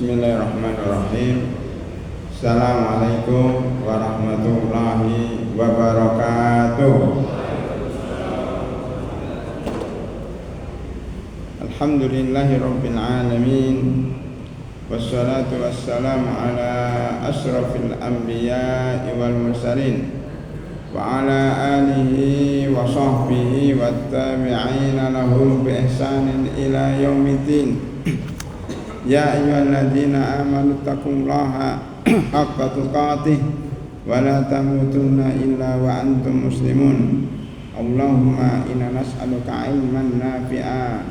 Bismillahirrahmanirrahim. Assalamualaikum warahmatullahi wabarakatuh. Alhamdulillahi rabbil alamin. Wassalatu wassalamu ala asrafil anbiya'i wal mursalin wa ala alihi wa sahbihi wattabi'ina lahum bi ihsanin ila yaumiddin. Ya ayyuhalladzina amanu taqullaha haqqa tuqatih wa la tamutunna illa wa antum muslimun. Allahumma inna nas'aluka ilman nafi'a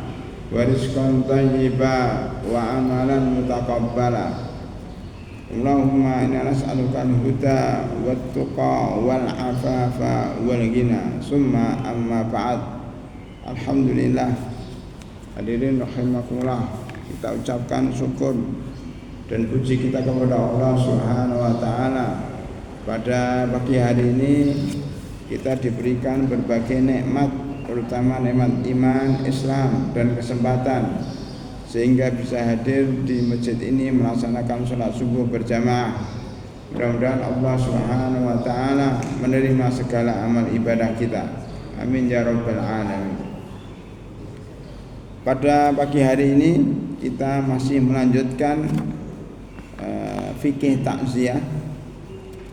wa rizqan thayyiba wa amalan mutaqabbala. Allahumma inna nas'aluka al-huda wat-tuqa wal afafa wal ghina. Summa amma ba'd. Alhamdulillah. Hadirin rahimakumullah, kita ucapkan syukur dan puji kita kepada Allah Subhanahu wa taala. Pada pagi hari ini kita diberikan berbagai nikmat, terutama nikmat iman, Islam dan kesempatan sehingga bisa hadir di masjid ini melaksanakan sholat subuh berjamaah. Mudah-mudahan Allah Subhanahu wa taala menerima segala amal ibadah kita. Amin ya rabbal alamin. Pada pagi hari ini kita masih melanjutkan fikih takziah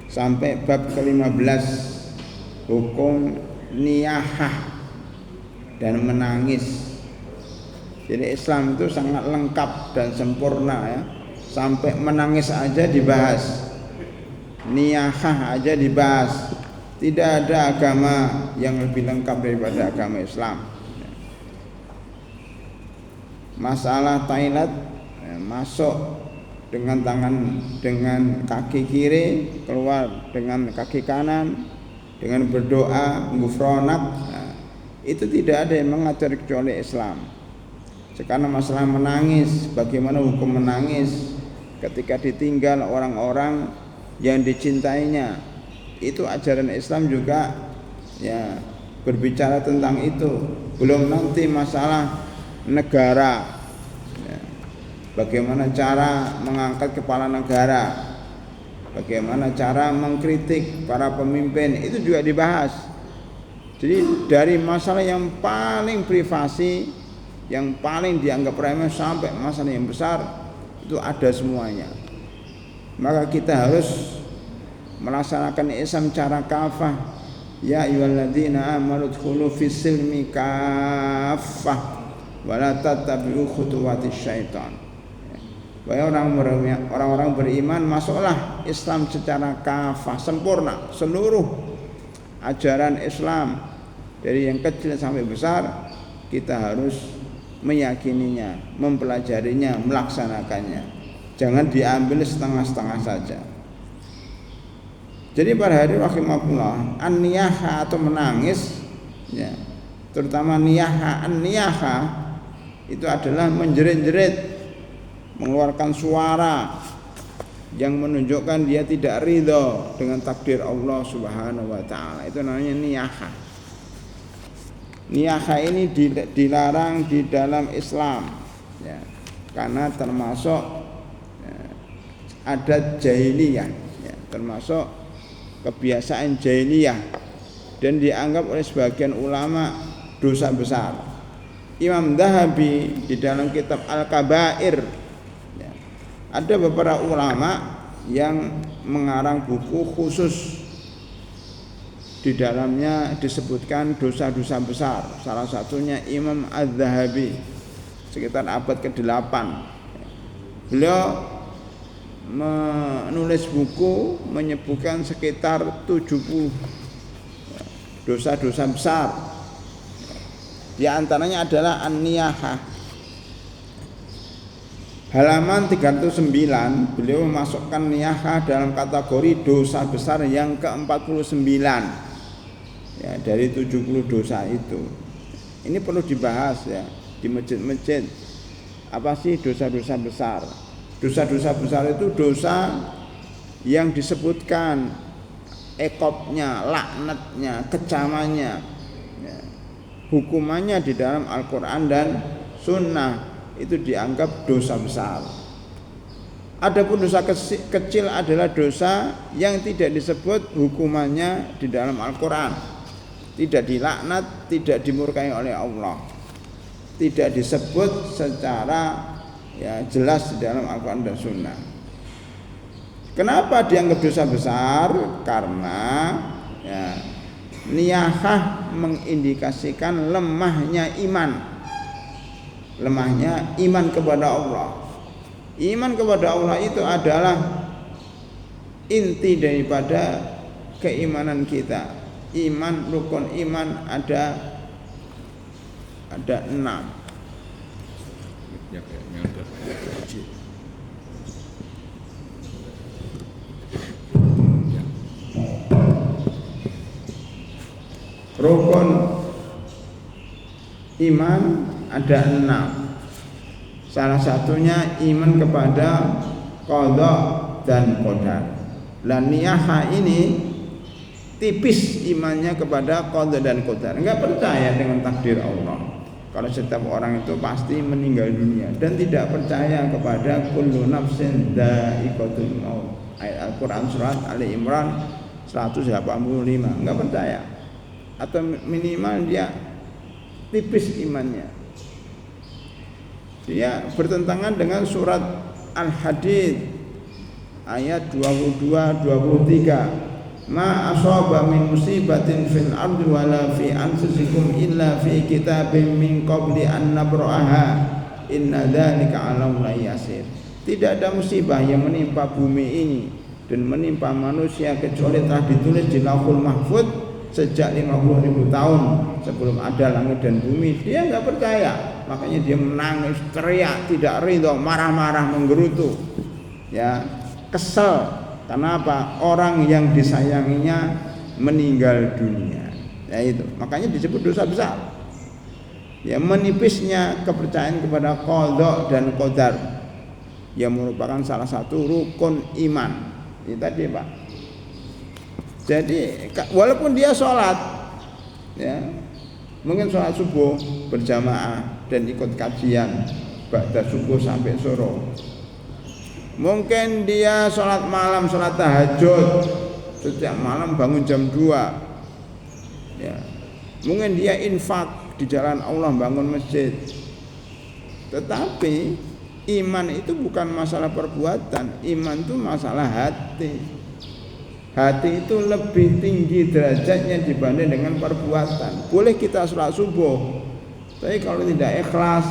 sampai bab ke-15, hukum niyahah dan menangis. Jadi Islam itu sangat lengkap dan sempurna ya. Sampai menangis aja dibahas, niyahah aja dibahas. Tidak ada agama yang lebih lengkap daripada agama Islam. Masalah toilet masuk dengan kaki kiri, keluar dengan kaki kanan, dengan berdoa gufronak, itu tidak ada yang mengajar kecuali Islam. Sekarang masalah menangis, bagaimana hukum menangis ketika ditinggal orang-orang yang dicintainya, itu ajaran Islam juga ya berbicara tentang itu. Belum nanti masalah negara, bagaimana cara mengangkat kepala negara, bagaimana cara mengkritik para pemimpin, itu juga dibahas. Jadi dari masalah yang paling privasi, yang paling dianggap remeh, sampai masalah yang besar, itu ada semuanya. Maka kita harus melaksanakan Islam cara kafah. Ya ayyuhalladzina amanu dkhulu fis-silmi kaffah wa la tattabi'u khutuwatis syaitan. Wahai orang-orang beriman, masuklah Islam secara kafah, sempurna, seluruh ajaran Islam dari yang kecil sampai besar kita harus meyakininya, mempelajarinya, melaksanakannya. Jangan diambil setengah-setengah saja. Jadi pada hari rahimakumullah, an-niyaha atau menangis ya, terutama niyaha, an-niyaha itu adalah menjerit-jerit, mengeluarkan suara yang menunjukkan dia tidak ridho dengan takdir Allah Subhanahu wa taala. Itu namanya niyaha. Niyaha ini dilarang di dalam Islam ya, karena termasuk ya, adat jahiliyah ya, termasuk kebiasaan jahiliyah dan dianggap oleh sebagian ulama dosa besar. Imam Dhahabi di dalam kitab Al-Kabair ya, ada beberapa ulama yang mengarang buku khusus, di dalamnya disebutkan dosa-dosa besar. Salah satunya Imam Az-Zahabi sekitar abad ke-8. Beliau menulis buku menyebutkan sekitar 70 dosa-dosa besar. Di antaranya adalah an-niyahah. Halaman 309 beliau memasukkan niyahah dalam kategori dosa besar yang ke-49 ya, dari 70 dosa itu. Ini perlu dibahas ya di masjid-masjid. Apa sih dosa-dosa besar? Dosa-dosa besar itu dosa yang disebutkan ekobnya, laknatnya, kecamannya ya, hukumannya di dalam Al-Quran dan Sunnah itu dianggap dosa besar. Adapun dosa kecil adalah dosa yang tidak disebut hukumannya di dalam Al-Quran, tidak dilaknat, tidak dimurkai oleh Allah, tidak disebut secara jelas di dalam Al-Quran dan Sunnah. Kenapa dianggap dosa besar? Karena niyahah mengindikasikan lemahnya iman kepada Allah. Iman kepada Allah itu adalah inti daripada keimanan kita. Iman, rukun iman ada 6. Rukun iman ada 6. Salah satunya iman kepada qada dan qadar. Dan niyahah ini tipis imannya kepada qada dan qadar. Enggak percaya dengan takdir Allah. Kalau setiap orang itu pasti meninggal dunia dan tidak percaya kepada kullu nafsin dha'iqatul maut. Ayat Al-Qur'an surat Ali Imran 185. Enggak percaya. Atau minimal dia tipis imannya. Dia bertentangan dengan surat Al-Hadid ayat 22-23. Ma asaba min musibatin fil ardi wala fi anfusikum illa fi kitabim min qabli an nabra'aha inna dzalika 'ala Allahi yasir. Tidak ada musibah yang menimpa bumi ini dan menimpa manusia kecuali telah ditulis di Lauhul Mahfuz sejak 50.000 tahun sebelum ada langit dan bumi. Dia enggak percaya. Makanya dia menangis, teriak, tidak ridho, marah-marah, menggerutu, kesel. Karena apa? Orang yang disayanginya meninggal dunia. Itu, makanya disebut dosa besar. Menipisnya kepercayaan kepada qada dan qadar, yang merupakan salah satu rukun iman. Itu tadi, Pak. Jadi walaupun dia sholat, mungkin sholat subuh berjamaah dan ikut kajian ba'da subuh sampai sore. Mungkin dia sholat malam, sholat tahajud setiap malam bangun jam 2. Mungkin dia infak di jalan Allah, bangun masjid. Tetapi iman itu bukan masalah perbuatan, iman itu masalah hati. Hati itu lebih tinggi derajatnya dibanding dengan perbuatan. Boleh kita sholat subuh, tapi kalau tidak ikhlas,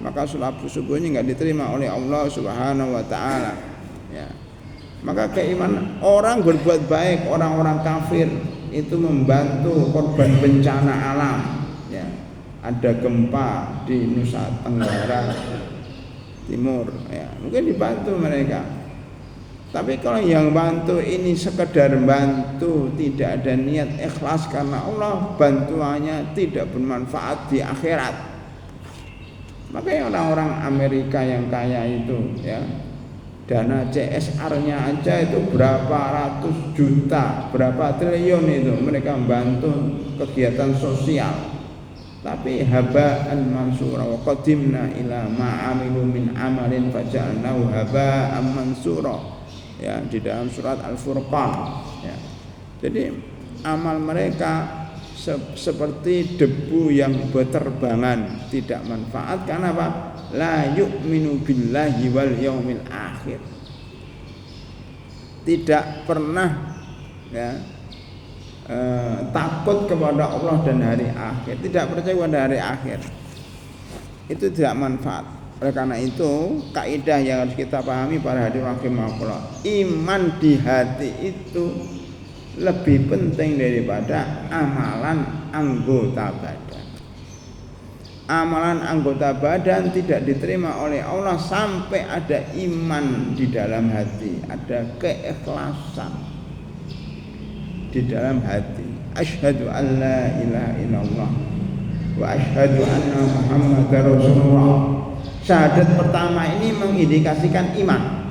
maka sholat subuhnya nggak diterima oleh Allah Subhanahu Wa Taala. Maka keimanan orang berbuat baik, orang-orang kafir itu membantu korban bencana alam. Ada gempa di Nusa Tenggara Timur, mungkin dibantu mereka. Tapi kalau yang bantu ini sekedar bantu, tidak ada niat ikhlas karena Allah, bantuannya tidak bermanfaat di akhirat. Makanya orang-orang Amerika yang kaya itu, dana CSR-nya aja itu berapa ratus juta, berapa triliun itu mereka membantu kegiatan sosial. Tapi haba'an mansura wa qadimna ila ma'amilu min amalin faja'alnahu haba'an mansura. Di dalam surat Al-Furqan. Jadi amal mereka seperti debu yang berterbangan, tidak manfaat. Karena apa? La yu'minu billahi wal yaumil akhir. Tidak pernah takut kepada Allah dan hari akhir, tidak percaya pada hari akhir. Itu tidak manfaat. Oleh karena itu, kaidah yang harus kita pahami para hadirin rahimakumullah, iman di hati itu lebih penting daripada amalan anggota badan. Amalan anggota badan tidak diterima oleh Allah sampai ada iman di dalam hati, ada keikhlasan di dalam hati. Asyhadu an la ilaha illallah wa asyhadu anna Muhammadar Rasulullah. Syahadat pertama ini mengindikasikan iman.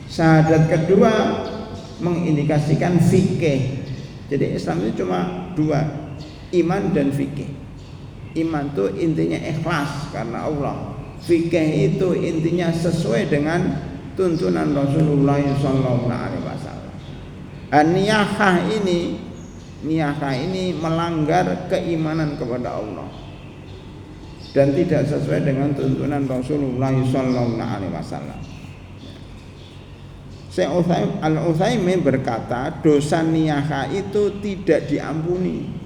Syahadat kedua mengindikasikan fikih. Jadi Islam itu cuma 2, iman dan fikih. Iman itu intinya ikhlas karena Allah. Fikih itu intinya sesuai dengan tuntunan Rasulullah sallallahu alaihi wasallam. Niyahah ini melanggar keimanan kepada Allah dan tidak sesuai dengan tuntunan Rasulullah sallallahu alaihi wasallam. Syekh Al-Utsaimin berkata, dosa niyahah itu tidak diampuni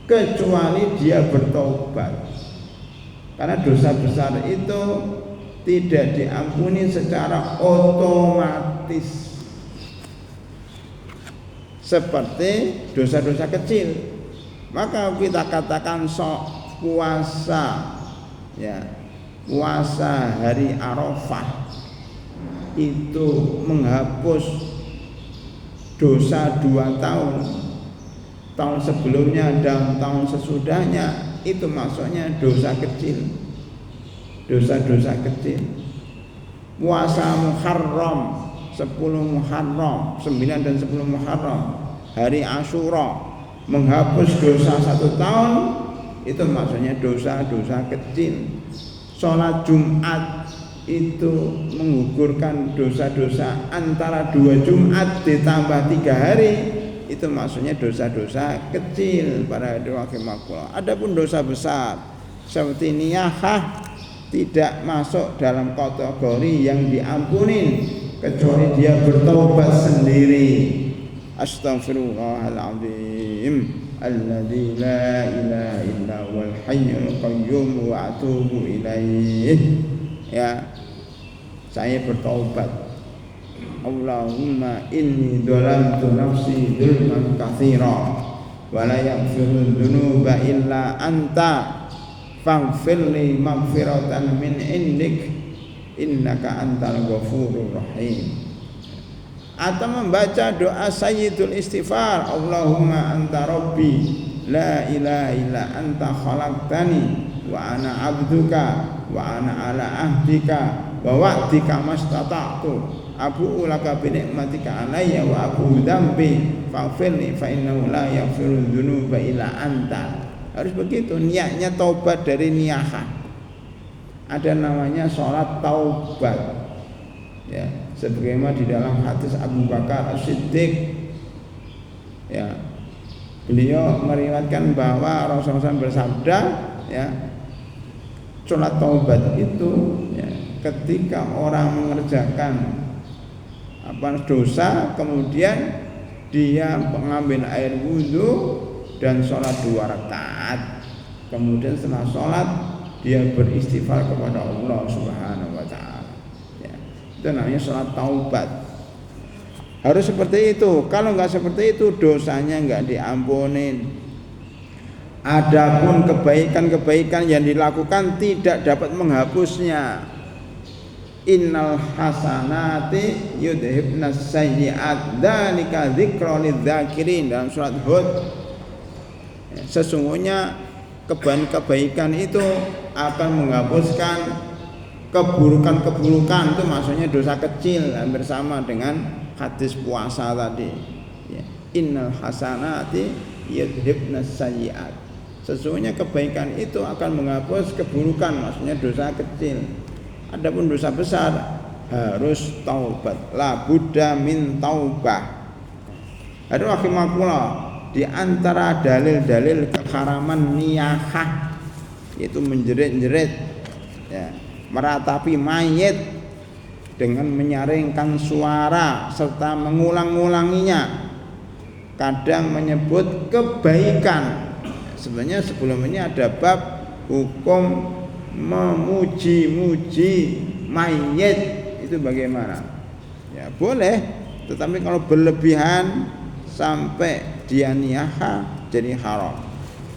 kecuali dia bertobat. Karena dosa besar itu tidak diampuni secara otomatis seperti dosa-dosa kecil. Maka kita katakan puasa, ya, puasa hari Arafah itu menghapus dosa 2 tahun sebelumnya dan tahun sesudahnya, itu maksudnya dosa kecil, dosa-dosa kecil. Puasa Muharram 10 Muharram, 9 dan 10 Muharram, hari Asyura, menghapus dosa 1 tahun, itu maksudnya dosa-dosa kecil. Sholat Jumat itu menggugurkan dosa-dosa antara 2 Jumat ditambah 3 hari, itu maksudnya dosa-dosa kecil para rahimakumullah. Adapun dosa besar seperti niyahah tidak masuk dalam kategori yang diampuni kecuali dia bertobat sendiri. Astaghfirullahaladzim alladzi la ilaha illa huwal hayyul qayyum wa atubu ilaih. Ya, saya bertobat. Allahumma inni dhalamtu nafsi dzulman katsira wa la yaghfiru dzunuba illa anta faghfirli maghfiratan min indik innaka antal ghafurur rahim. Atau membaca doa sayyidul istighfar, Allahumma anta rabbi la ilaha illa anta khalaqtani wa ana abduka wa ana ala ahdika wa wa'dika mastata'tu abu'u laka bi ni'matika alayya wa abu'u dzambi faghfirli fa innahu la yaghfiru dzunuba illa anta. Harus begitu niatnya, taubat dari niyahah. Ada namanya sholat taubat, ya, sebagaimana di dalam hadis Abu Bakar As-Siddiq, ya, beliau meriwayatkan bahwa Rasulullah SAW bersabda, ya, sholat taubat itu, ya, ketika orang mengerjakan dosa, kemudian dia mengambil air wudhu dan sholat 2 rakaat, kemudian setelah sholat dia beristighfar kepada Allah Subhanahu wa ta'ala, ya, itu namanya sholat taubat. Harus seperti itu. Kalau nggak seperti itu, dosanya nggak diampunin. Adapun kebaikan-kebaikan yang dilakukan tidak dapat menghapusnya. Innal hasanati yudhibnas sayyi'at dzalika dzikra lidzakirin, dalam surat Hud. Sesungguhnya kebaikan itu akan menghapuskan keburukan-keburukan, itu maksudnya dosa kecil, hampir sama dengan hadis puasa tadi, ya. Innal hasanati yudhibnas sayyi'at, sesungguhnya kebaikan itu akan menghapus keburukan, maksudnya dosa kecil. Adapun dosa besar harus taubat, la budda min taubah. Ada rahimakumullah, di antara dalil-dalil keharaman niyahah yaitu menjerit-jerit, ya, meratapi mayit dengan menyaringkan suara serta mengulang-ulanginya, kadang menyebut kebaikan. Sebenarnya sebelum ini ada bab hukum memuji-muji mayit, itu bagaimana? Ya boleh, tetapi kalau berlebihan sampai dia niyahah jadi haram.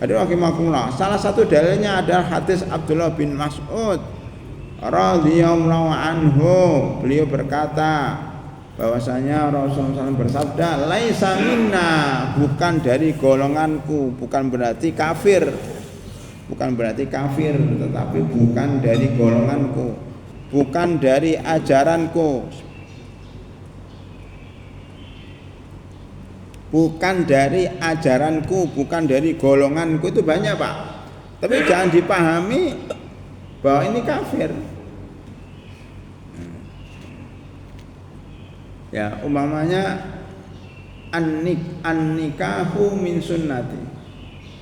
Ada rahimakumullah, salah satu dalilnya adalah hadis Abdullah bin Mas'ud radhiyallahu anhu. Beliau berkata bahwasanya Rasulullah SAW bersabda, laisa minna, bukan dari golonganku, bukan berarti kafir, tetapi bukan dari golonganku, bukan dari ajaranku, bukan dari golonganku. Itu banyak, Pak, tapi jangan dipahami bahwa ini kafir. Ya, umpamanya an-nikahu min sunnati.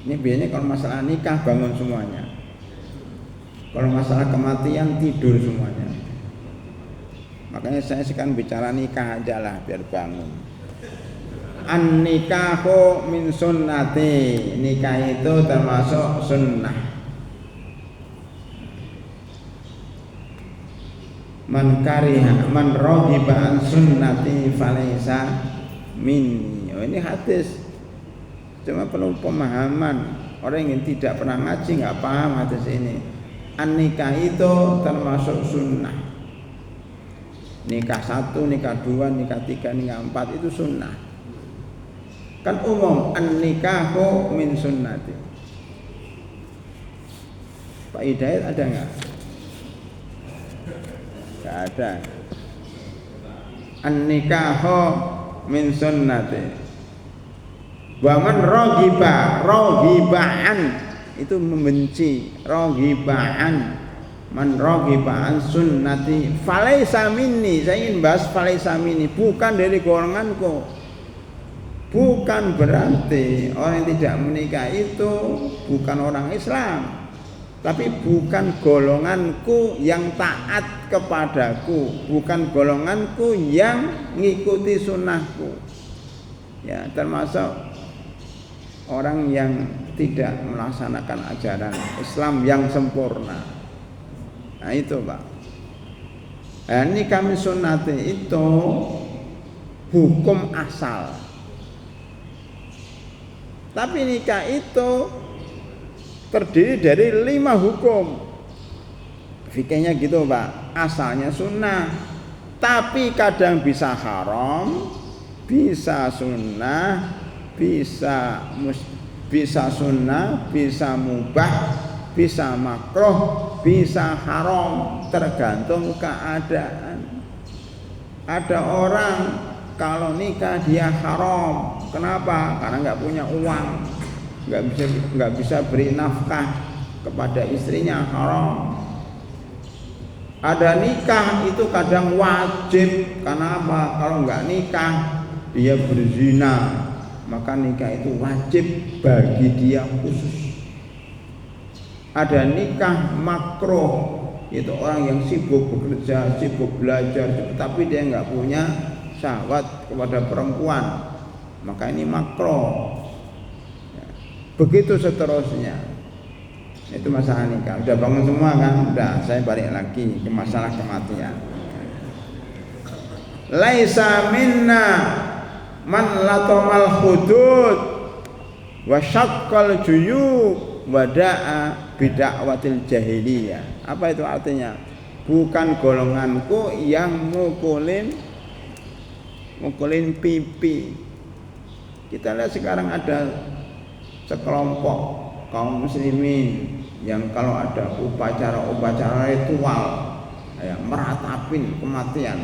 Ini biasanya kalau masalah nikah bangun semuanya. Kalau masalah kematian tidur semuanya. Makanya saya sekarang bicara nikah aja lah biar bangun. An-nikahu min sunnati. Nikah itu termasuk sunnah. Man kariha man raghiba an sunnati falaisa minni. Oh, ini hadis. Cuma perlu pemahaman. Orang yang tidak pernah ngaji nggak paham hadis ini. An-nikah itu termasuk sunnah. Nikah 1, nikah 2, nikah 3, nikah 4 itu sunnah. Kan umum an-nikahu min sunnati. Pak Hidayat ada nggak? Nggak ada. An-nikahu min sunnati. Wa man roghibaan itu membenci, roghibaan man roghibaan sunnati falaisa minni. Saya ingin bahas falaisa minni, bukan dari golonganku. Bukan berarti orang yang tidak menikah itu bukan orang Islam, tapi bukan golonganku yang taat kepadaku, bukan golonganku yang ngikuti sunnahku. Ya, termasuk orang yang tidak melaksanakan ajaran Islam yang sempurna. Nah itu Pak. Nah, ini kami sunnati itu hukum asal. Tapi nikah itu terdiri dari 5 hukum. Fikihnya gitu Pak. Asalnya sunnah, tapi kadang bisa haram, bisa sunnah, bisa sunnah, bisa mubah, bisa makruh, bisa haram, tergantung keadaan. Ada orang kalau nikah dia haram. Kenapa? Karena nggak punya uang, nggak bisa beri nafkah kepada istrinya, haram. Ada nikah itu kadang wajib. Kenapa? Kalau nggak nikah dia berzina, maka nikah itu wajib bagi dia khusus. Ada nikah makruh, itu orang yang sibuk bekerja, sibuk belajar, tapi dia nggak punya syahwat kepada perempuan, maka ini makruh. Begitu seterusnya. Itu masalah nikah. Udah bangun semua kan? Udah, saya balik lagi ke masalah kematian. Laisa minna man latamal hudud wa syaqqal juyub wa da'a bid'awatil jahiliyah. Apa itu artinya? Bukan golonganku yang mukulin pipi. Kita lihat sekarang ada sekelompok kaum muslimin yang kalau ada upacara ritual ya, meratapin kematian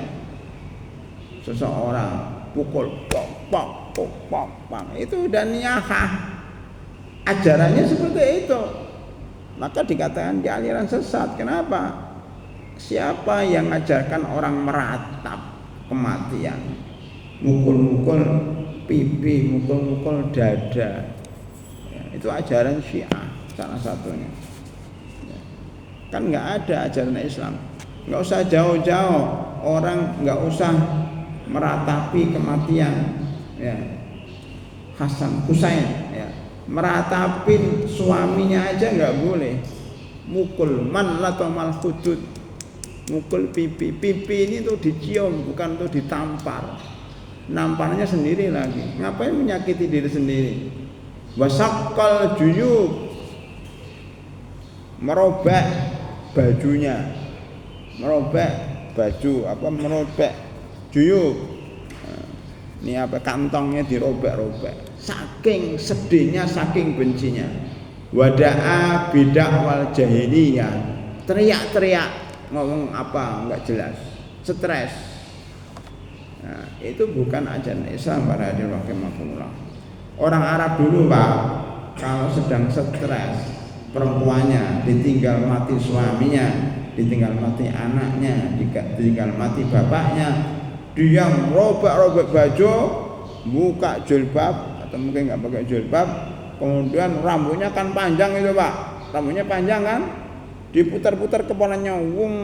seseorang, pukul pok itu udah niyahah. Ajarannya seperti itu, maka dikatakan di aliran sesat. Kenapa? Siapa yang mengajarkan orang meratap kematian, mukul-mukul pipi, mukul-mukul dada, ya, itu ajaran Syiah salah satunya. Ya. Kan nggak ada ajaran Islam. Nggak usah jauh-jauh, orang nggak usah meratapi kematian, ya. Hasan Husain, ya. Meratapin suaminya aja nggak boleh. Mukul man latamal hudud, mukul pipi ini tuh dicium, bukan tuh ditampar. Namparnya sendiri lagi. Ngapain menyakiti diri sendiri? Wasaqqal juyub, merobek bajunya, merobek baju apa, merobek juyub. Ini apa, kantongnya dirobek-robek. Saking sedihnya, saking bencinya. Wada'a bid'awal jahiliyah, teriak-teriak, ngomong apa enggak jelas, stres. Nah, itu bukan ajaran Islam para hadirin rahimakumullah. Orang Arab dulu Pak, kalau sedang stres, perempuannya ditinggal mati suaminya, ditinggal mati anaknya, ditinggal mati bapaknya, dia robek-robek baju, buka jilbab atau mungkin nggak pakai jilbab, kemudian rambutnya kan panjang itu Pak, rambutnya panjang kan, diputar-putar kepalanya, wong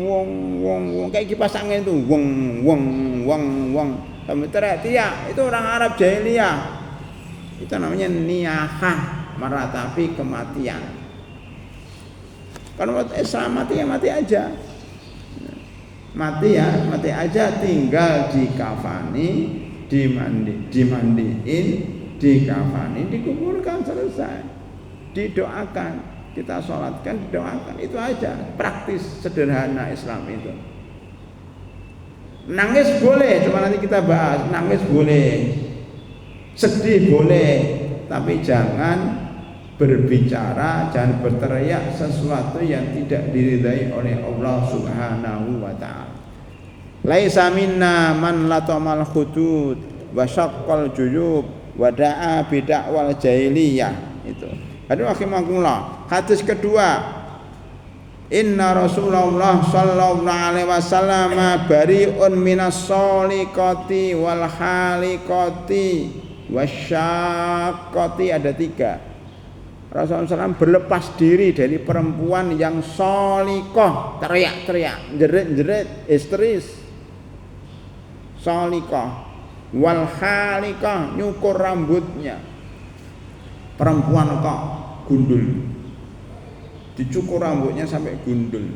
wong wong wong kayak kipas angin itu, wong wong wong wong, sampai teriak-teriak. Itu orang Arab jahiliyah, itu namanya niyahah, meratapi kematian. Kalau Islam mati ya mati aja. Mati ya, mati aja, tinggal dikafani, dimandiin, dikafani, dikuburkan, selesai. Didoakan, kita sholatkan, didoakan, itu aja. Praktis, sederhana Islam itu. Nangis boleh, cuma nanti kita bahas. Nangis boleh, sedih boleh, tapi jangan berbicara, jangan berteriak sesuatu yang tidak diridai oleh Allah Subhanahu wa taala. Laisa minna man latamal khudud wa syaqqal juyub wa da'a bid'awal jahiliyah. Itu. Hadis rahimakumullah. Hadis kedua, inna Rasulullah sallallahu alaihi wasallam bari'un minas soliqati wal haliqati wasyaqqati. Ada 3. Rasulullah SAW berlepas diri dari perempuan yang solikoh, teriak-teriak, jerit-jerit, histeris. Solikoh, wal halikoh, nyukur rambutnya. Perempuan kok gundul, dicukur rambutnya sampai gundul,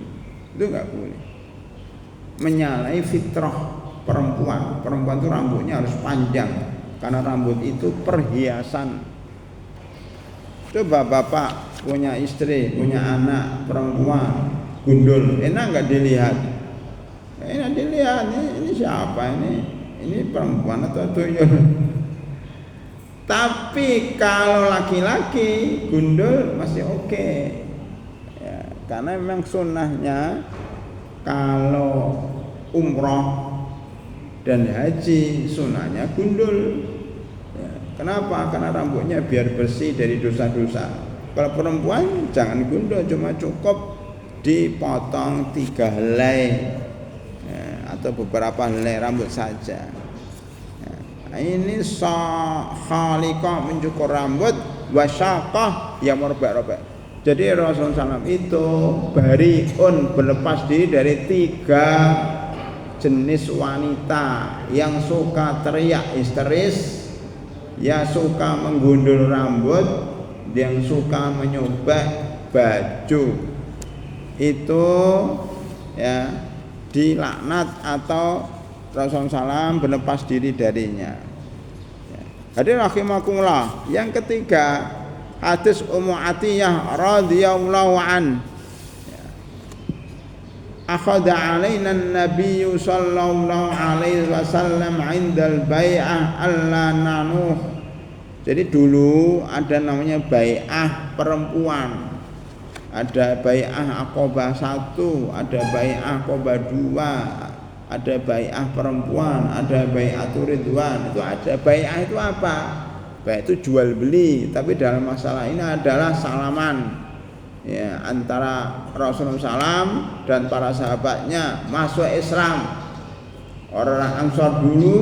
itu nggak boleh. Menyalahi fitrah perempuan. Perempuan itu rambutnya harus panjang, karena rambut itu perhiasan. Coba bapak punya istri, punya anak perempuan gundul, enak nggak dilihat? Enak dilihat. Ini siapa ini? Ini perempuan atau tuyul? Tapi kalau laki-laki gundul masih oke. Ya, karena memang sunnahnya kalau umroh dan haji sunnahnya gundul. Kenapa? Karena rambutnya biar bersih dari dosa-dosa. Kalau perempuan jangan gundul, cuma cukup dipotong 3 helai ya, atau beberapa helai rambut saja. Nah, ini khaliqah, mencukur rambut, wasyaqah, yang merobek-robek. Jadi Rasulullah SAW itu bariun, berlepas diri dari 3 jenis wanita yang suka teriak histeris, ya suka menggundul rambut, yang suka menyobek baju. Itu ya dilaknat atau Rasulullah SAW berlepas diri darinya. Hadirin rahimakumullah. Yang ketiga, hadis Ummu Atiyah radhiyallahu an. Akhadha alaina an-nabiy sallallahu alaihi wasallam 'indal bai'ah alla nanuh. Jadi dulu ada namanya bai'ah perempuan. Ada bai'ah Aqabah 1, ada bai'ah Aqabah 2, ada bai'ah perempuan, ada bai'atul ridwan. Itu ada bai'ah itu apa? Bai'ah itu jual beli, tapi dalam masalah ini adalah salaman. Ya, antara Rasulullah SAW dan para sahabatnya masuk Islam. Orang Ansor dulu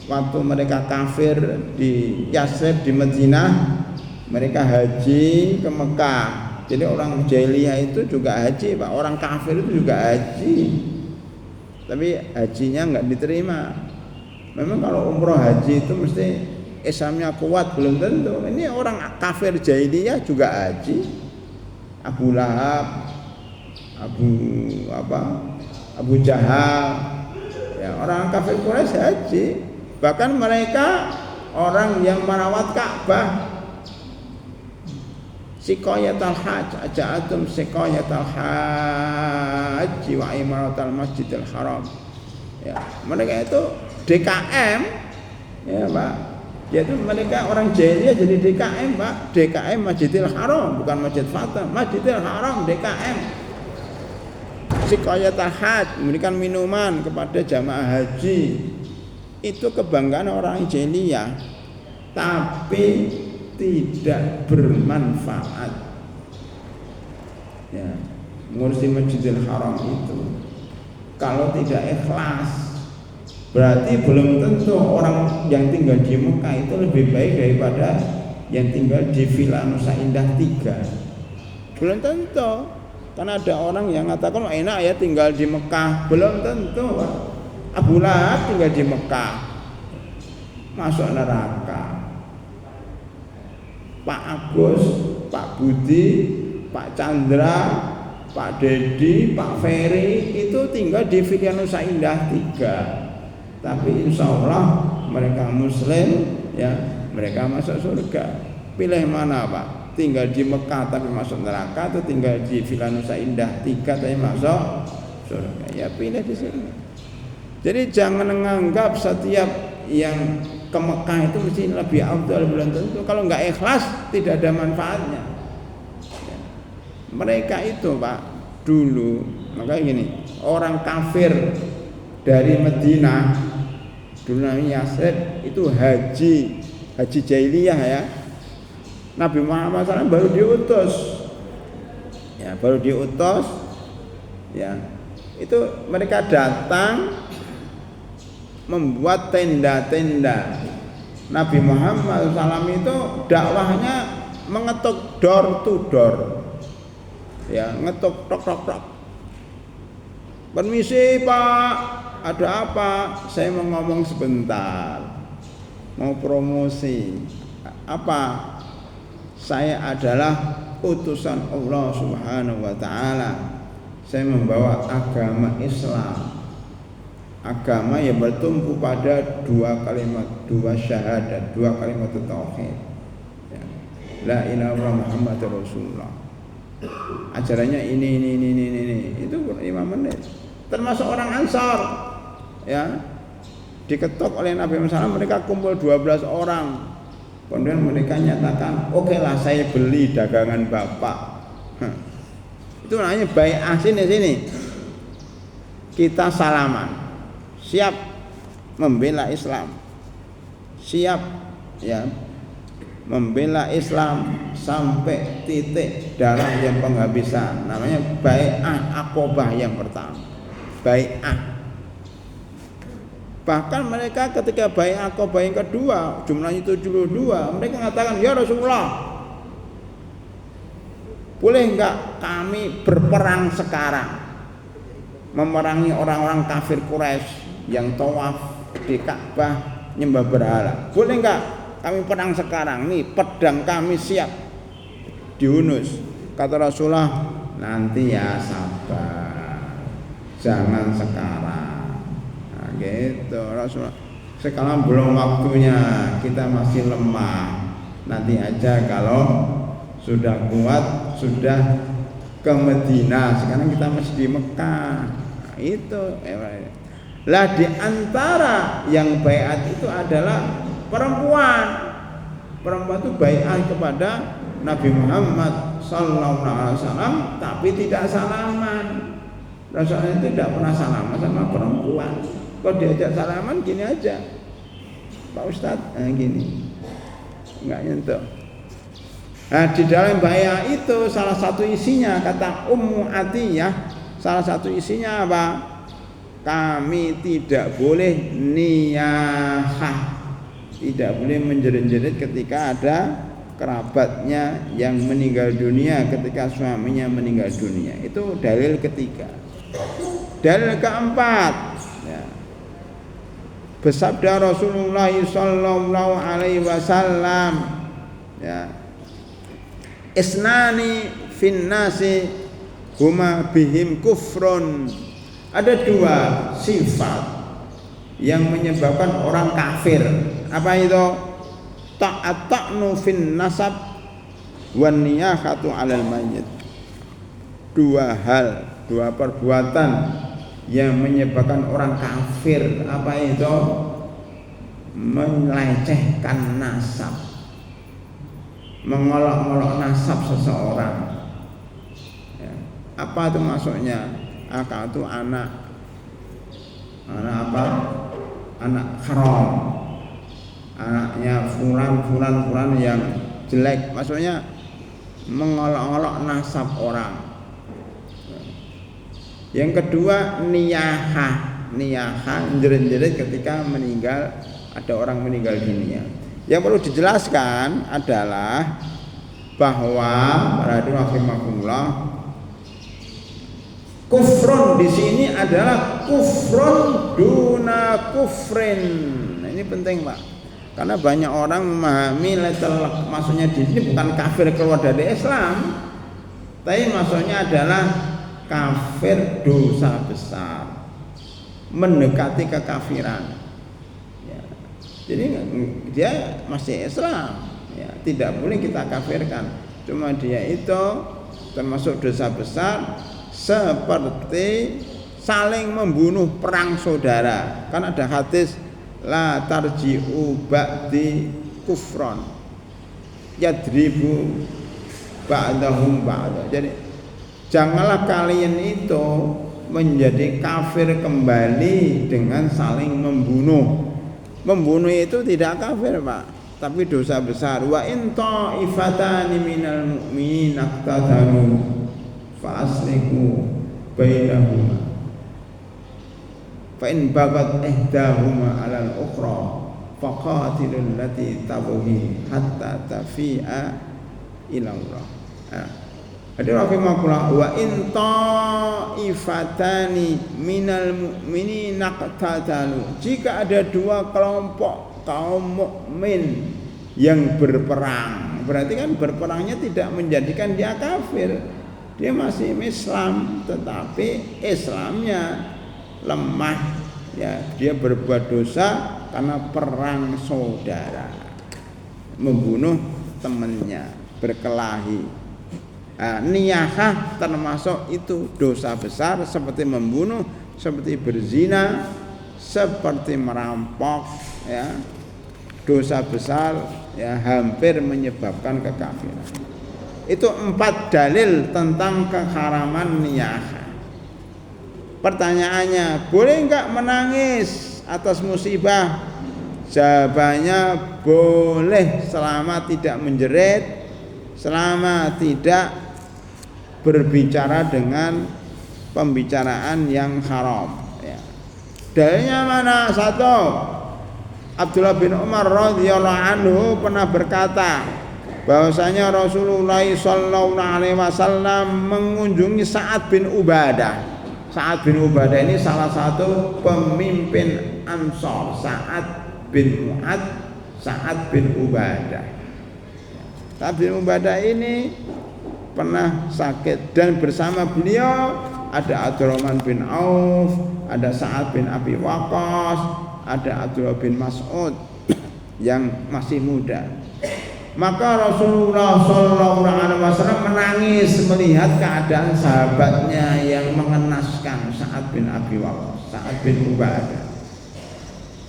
waktu mereka kafir di Yasrib di Madinah, mereka haji ke Mekah. Jadi orang jahiliyah itu juga haji, Pak. Orang kafir itu juga haji, tapi hajinya nggak diterima. Memang kalau umroh haji itu mesti Islamnya kuat, belum tentu. Ini orang kafir jahiliyah juga haji. Abu Lahab, Abu Jahal, ya, orang kafir Quraisy haji. Bahkan mereka orang yang merawat Ka'bah. Siqayatul hajj, aja'atum siqayatul hajj wa imaratul masjidil haram. Ya, mereka itu DKM, ya Pak. Yaitu mereka orang jahiliyah jadi DKM, Pak. DKM Masjidil Haram, bukan Masjid Fatah. Masjidil Haram DKM. Siqayatul hajj, memberikan minuman kepada jamaah haji. Itu kebanggaan orang jahiliyah, tapi tidak bermanfaat. Ya, ngurusi Masjidil Haram itu kalau tidak ikhlas, Berarti belum tentu orang yang tinggal di Mekah itu lebih baik daripada yang tinggal di Villa Nusa Indah 3. Belum tentu. Karena ada orang yang mengatakan enak ya tinggal di Mekah. Belum tentu, Pak. Abu Lahab tinggal di Mekah, masuk neraka. Pak Agus, Pak Budi, Pak Chandra, Pak Dedi, Pak Ferry itu tinggal di Villa Nusa Indah 3. Tapi insya Allah mereka Muslim, ya mereka masuk surga. Pilih mana, Pak? Tinggal di Mekah tapi masuk neraka, atau tinggal di Villa Nusa Indah 3 tapi masuk surga? Ya pilih di sini. Jadi jangan menganggap setiap yang ke Mekah itu mesti lebih afdal, belum tentu. Kalau nggak ikhlas tidak ada manfaatnya. Ya. Mereka itu, Pak, dulu makanya gini, orang kafir dari Madinah dulu namanya Yasrib itu haji jahiliyah ya. Nabi Muhammad SAW baru diutus, ya baru diutus, ya itu mereka datang membuat tenda-tenda. Nabi Muhammad SAW itu dakwahnya mengetuk door to door, ya ngetuk tok tok tok. Permisi Pak, ada apa? Saya mau ngomong sebentar, mau promosi. Apa? Saya adalah utusan Allah Subhanahu wa Ta'ala. Saya membawa agama Islam, agama yang bertumpu pada dua kalimat, dua syahadat, dua kalimat tauhid, ya. La ilaha illallah Muhammadur Rasulullah. Ajarannya ini. Itu 5 menit. Termasuk orang Ansar, ya diketok oleh Nabi Muhammad SAW, mereka kumpul 12 orang. Kemudian mereka nyatakan, oke lah saya beli dagangan bapak. Itu namanya bai'ah. Sini. Kita salaman, siap membela Islam, siap ya membela Islam sampai titik darah yang penghabisan. Namanya bai'ah Aqobah yang pertama. Bai'ah. Bahkan mereka ketika bai'ah Aqobah yang kedua, jumlahnya 72, mereka mengatakan, ya Rasulullah, boleh enggak kami berperang sekarang, memerangi orang-orang kafir Quraisy yang tawaf di Ka'bah nyembah berhala? Boleh enggak kami perang sekarang? Nih pedang kami siap dihunus. Kata Rasulullah, nanti ya sabar, jangan sekarang. Nah, gitu Rasulullah. Sekarang belum waktunya, kita masih lemah. Nanti aja kalau sudah kuat, sudah ke Madinah. Sekarang kita masih di Mekah. Nah, itu lah di antara yang baiat itu adalah perempuan. Perempuan itu baiat kepada Nabi Muhammad sallallahu alaihi wasallam tapi tidak salaman. Rasulullah tidak pernah salaman sama perempuan. Kalau diajak salaman gini aja, Pak Ustadz, gini, nggak nyentuh. Nah di dalam baiat itu salah satu isinya, kata Ummu Atiyah, salah satu isinya apa? Kami tidak boleh niyahah, tidak boleh menjerit-jerit ketika ada kerabatnya yang meninggal dunia, ketika suaminya meninggal dunia. Itu dalil ketiga. Dalil keempat, ya. Bersabda Rasulullah sallallahu alaihi wasallam, ya, isnani fin nasi huma bihim kufrun. Ada 2 sifat yang menyebabkan orang kafir. Apa itu? Ta'ata'nu fin nasab wan niyahatu 'alal mayyit. 2 hal, 2 perbuatan yang menyebabkan orang kafir. Apa itu? Melecehkan nasab, mengolok-olok nasab seseorang, ya. Apa itu maksudnya? Akal itu anak apa? Anak haram, anaknya fulan yang jelek. Maksudnya mengolok-olok nasab orang. Yang kedua niyahah. niyaha jerit-jerit ketika meninggal, ada orang meninggal dunia. Yang perlu dijelaskan adalah bahwa para rahimakumullah, kufrun di sini adalah kufrun duna kufrin. Nah, ini penting Pak, karena banyak orang memahami maksudnya di sini bukan kafir keluar dari Islam, tapi maksudnya adalah kafir dosa besar, mendekati kekafiran. Ya. Jadi dia masih Islam, ya, tidak boleh kita kafirkan. Cuma dia itu termasuk dosa besar seperti saling membunuh, perang saudara. Kan ada hadis la tarji'u ba'di kufron yadribu ba'dahum ba'da. Jadi janganlah kalian itu menjadi kafir kembali dengan saling membunuh. Membunuh itu tidak kafir Pak, tapi dosa besar. Wa in ta'ifatani minal mu'minin iqtatalu fa aslihu bainahuma fa in bagat ihdahuma 'alal ukhra faqatilul lati tabghi hatta tafi'a ila Allah. Hadirin rahimakumullah, wa in ta'ifatani minal mu'minina iqtatalu, jika ada dua kelompok kaum mukmin yang berperang, berarti kan berperangnya tidak menjadikan dia kafir, dia masih Islam, tetapi Islamnya lemah, ya, dia berbuat dosa karena perang saudara, membunuh temannya, berkelahi. Niyahah termasuk itu dosa besar, seperti membunuh, seperti berzina, seperti merampok, ya, dosa besar, ya, hampir menyebabkan kekafiran. Itu 4 dalil tentang keharaman niyahah. Pertanyaannya, boleh enggak menangis atas musibah? Jawabannya boleh, selama tidak menjerit, selama tidak berbicara dengan pembicaraan yang haram, ya. Dalilnya mana? 1, Abdullah bin Umar radhiyallahu anhu pernah berkata bahwasanya Rasulullah sallallahu alaihi wasallam mengunjungi Sa'ad bin Ubadah. Sa'ad bin Ubadah ini salah satu pemimpin Ansor, Sa'ad bin Mu'ad, Sa'ad bin Ubadah. Sa'ad bin Ubadah ini pernah sakit, dan bersama beliau ada Abdurrahman bin Auf, ada Sa'ad bin Abi Waqqas, ada Abdullah bin Mas'ud yang masih muda. Maka Rasulullah SAW menangis melihat keadaan sahabatnya yang mengenaskan, Sa'ad bin Abi Waqqas, Sa'ad bin Ubadah.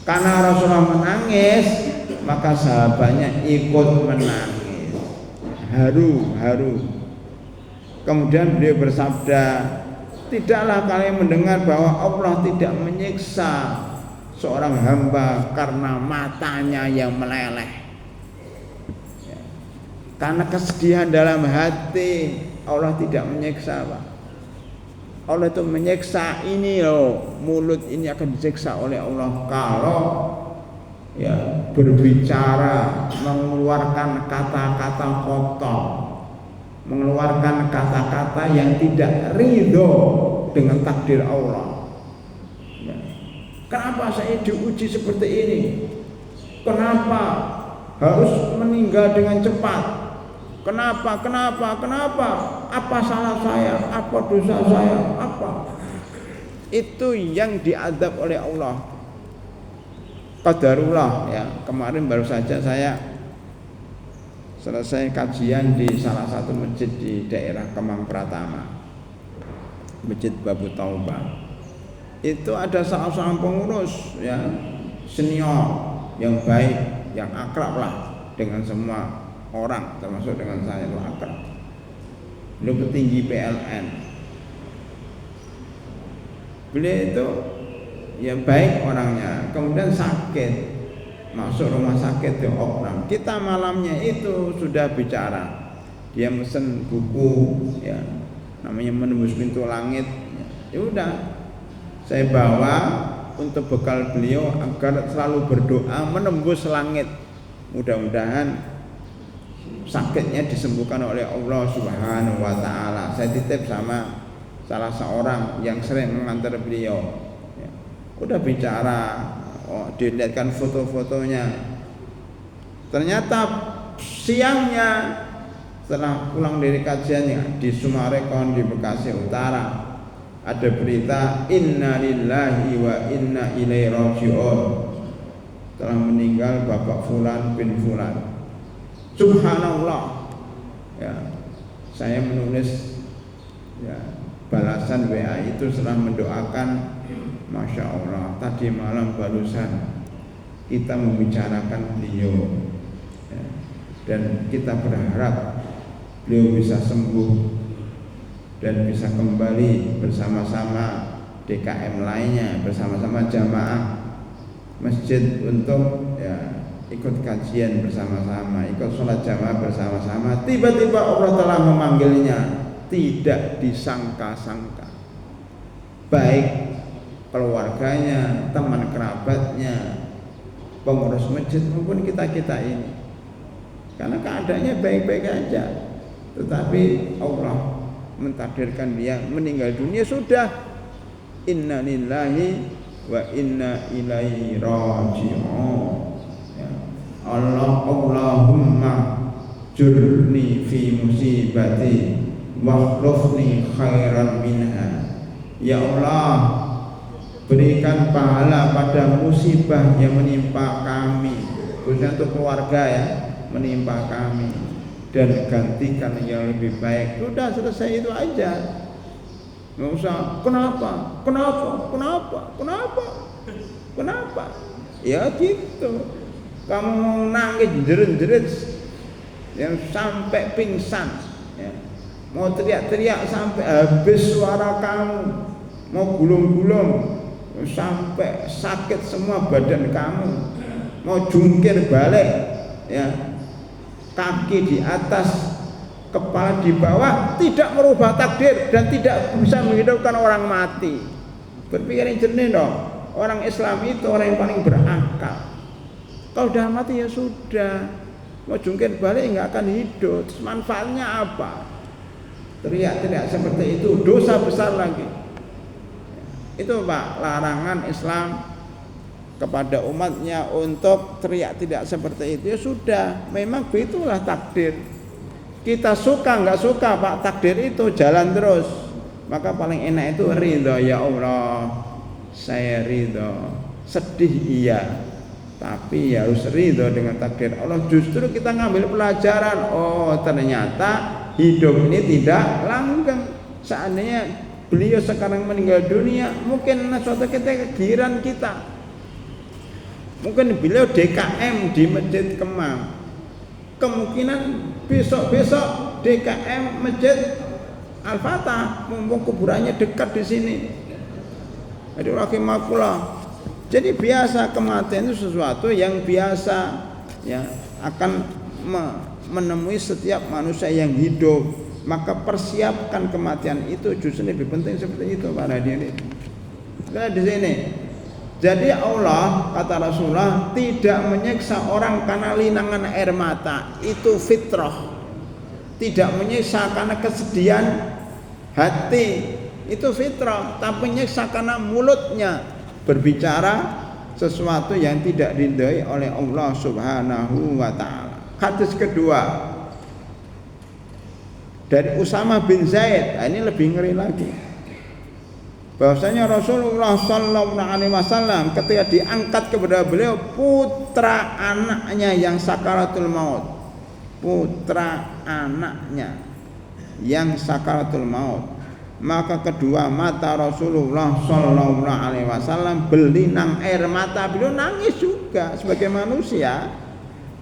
Karena Rasulullah menangis, maka sahabatnya ikut menangis, haru. Kemudian beliau bersabda, tidaklah kalian mendengar bahwa Allah tidak menyiksa seorang hamba karena matanya yang meleleh, ya. Karena kesedihan dalam hati Allah tidak menyiksa Pak. Allah itu menyiksa ini loh, mulut ini akan disiksa oleh Allah kalau, ya, berbicara, mengeluarkan kata-kata kotor, mengeluarkan kata-kata yang tidak ridho dengan takdir Allah, ya. Kenapa saya diuji seperti ini? Kenapa harus meninggal dengan cepat? Kenapa? Apa salah saya? Apa dosa saya? Apa? Itu yang diadab oleh Allah. Qadarullah, ya. Kemarin baru saja saya selesai kajian di salah satu masjid di daerah Kemang Pratama, Masjid Babu Taubah. Itu ada salah seorang pengurus, ya, senior yang baik, yang akrab lah dengan semua orang, termasuk dengan saya, itu akrab. Beliau petinggi PLN. Beliau itu, ya, baik orangnya, kemudian sakit, masuk rumah sakit di Okram. Kita malamnya itu sudah bicara, dia mesen buku, ya, namanya Menembus Pintu Langit. Ya udah, saya bawa untuk bekal beliau agar selalu berdoa menembus langit. Mudah-mudahan sakitnya disembuhkan oleh Allah Subhanahu wa taala. Saya titip sama salah seorang yang sering mengantar beliau. Ya. Udah bicara, dilihatkan foto-fotonya. Ternyata siangnya setelah pulang dari kajiannya di Sumarekon di Bekasi Utara, ada berita inna lillahi wa inna ilaihi raji'un, telah meninggal Bapak Fulan bin Fulan. Subhanallah. Ya, saya menulis ya, balasan WA itu setelah mendoakan. Masya Allah, tadi malam barusan kita membicarakan beliau ya, dan kita berharap beliau bisa sembuh dan bisa kembali bersama-sama DKM lainnya, bersama-sama jamaah masjid untuk ya, ikut kajian bersama-sama, ikut sholat jamaah bersama-sama. Tiba-tiba Allah telah memanggilnya, tidak disangka-sangka, baik keluarganya, teman kerabatnya, pengurus masjid maupun kita-kita ini, karena keadaannya baik-baik aja, tetapi Allah mentakdirkan dia meninggal dunia. Sudah, inna lillahi wa inna ilaihi raji'un. Ya. Allahumma jurni fi musibati wakhlufni khairan minha. Ya Allah, berikan pahala pada musibah yang menimpa kami, khususnya untuk keluarga ya, menimpa kami, dan gantikan yang lebih baik. Sudah, selesai itu aja. Nggak usah kenapa ya gitu. Kamu mau nangis jerit-jerit yang sampai pingsan ya, mau teriak-teriak sampai habis suara kamu, mau gulung-gulung sampai sakit semua badan kamu, mau jungkir balik ya, kaki di atas kepala di bawah, tidak merubah takdir dan tidak bisa menghidupkan orang mati. Berpikir yang jernih dong. Orang Islam itu orang yang paling berakal. Kalau udah mati ya sudah, mau jungkir balik nggak akan hidup. Terus manfaatnya apa? Teriak-teriak seperti itu dosa besar lagi. Itu Pak, larangan Islam kepada umatnya untuk teriak tidak seperti itu. Ya sudah, memang begitulah takdir. Kita suka nggak suka Pak, takdir itu jalan terus. Maka paling enak itu ridho. Ya Allah, saya ridho. Sedih iya, tapi ya harus ridho dengan takdir Allah. Justru kita ngambil pelajaran, oh ternyata hidup ini tidak langgeng. Seandainya beliau sekarang meninggal dunia, mungkin suatu ketika giliran kita, mungkin beliau DKM di Masjid Kemang, kemungkinan besok-besok DKM Masjid Al-Fatah, mumpung kuburannya dekat di sini. Jadi biasa, kematian itu sesuatu yang biasa ya, akan menemui setiap manusia yang hidup. Maka persiapkan kematian itu justru lebih penting seperti itu para hadirin. Nah di sini, jadi Allah kata Rasulullah tidak menyiksa orang karena linangan air mata, itu fitrah. Tidak menyiksa karena kesedihan hati, itu fitrah. Tapi menyiksa karena mulutnya berbicara sesuatu yang tidak diridhai oleh Allah Subhanahu wa taala. Hadis kedua dari Usama bin Zaid, ini lebih ngeri lagi. Bahwasanya Rasulullah sallallahu alaihi wasallam ketika diangkat kepada beliau putra anaknya yang sakaratul maut. Putra anaknya yang sakaratul maut. Maka kedua mata Rasulullah sallallahu alaihi wasallam berlinang air mata, beliau nangis juga sebagai manusia.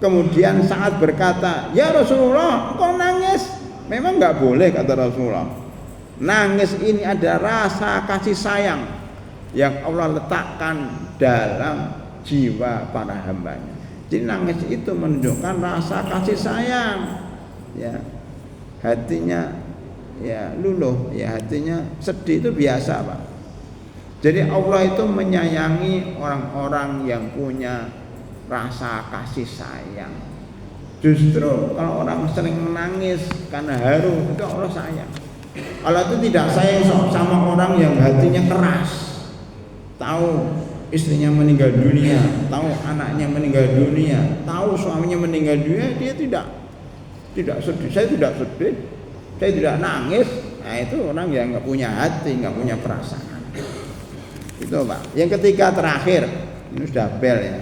Kemudian saat berkata, "Ya Rasulullah, kok nangis?" Memang enggak boleh kata Rasulullah. Nangis ini ada rasa kasih sayang yang Allah letakkan dalam jiwa para hambanya. Jadi nangis itu menunjukkan rasa kasih sayang, ya, hatinya ya luluh, ya hatinya sedih, itu biasa Pak. Jadi Allah itu menyayangi orang-orang yang punya rasa kasih sayang. Justru kalau orang sering menangis karena haru, itu Allah sayang. Allah itu tidak sayang sama orang yang hatinya keras. Tahu istrinya meninggal dunia, tahu anaknya meninggal dunia, tahu suaminya meninggal dunia, dia tidak sedih. Saya tidak sedih, saya tidak nangis. Nah itu orang yang nggak punya hati, nggak punya perasaan. Itu Pak. Yang ketiga terakhir, ini sudah bel ya.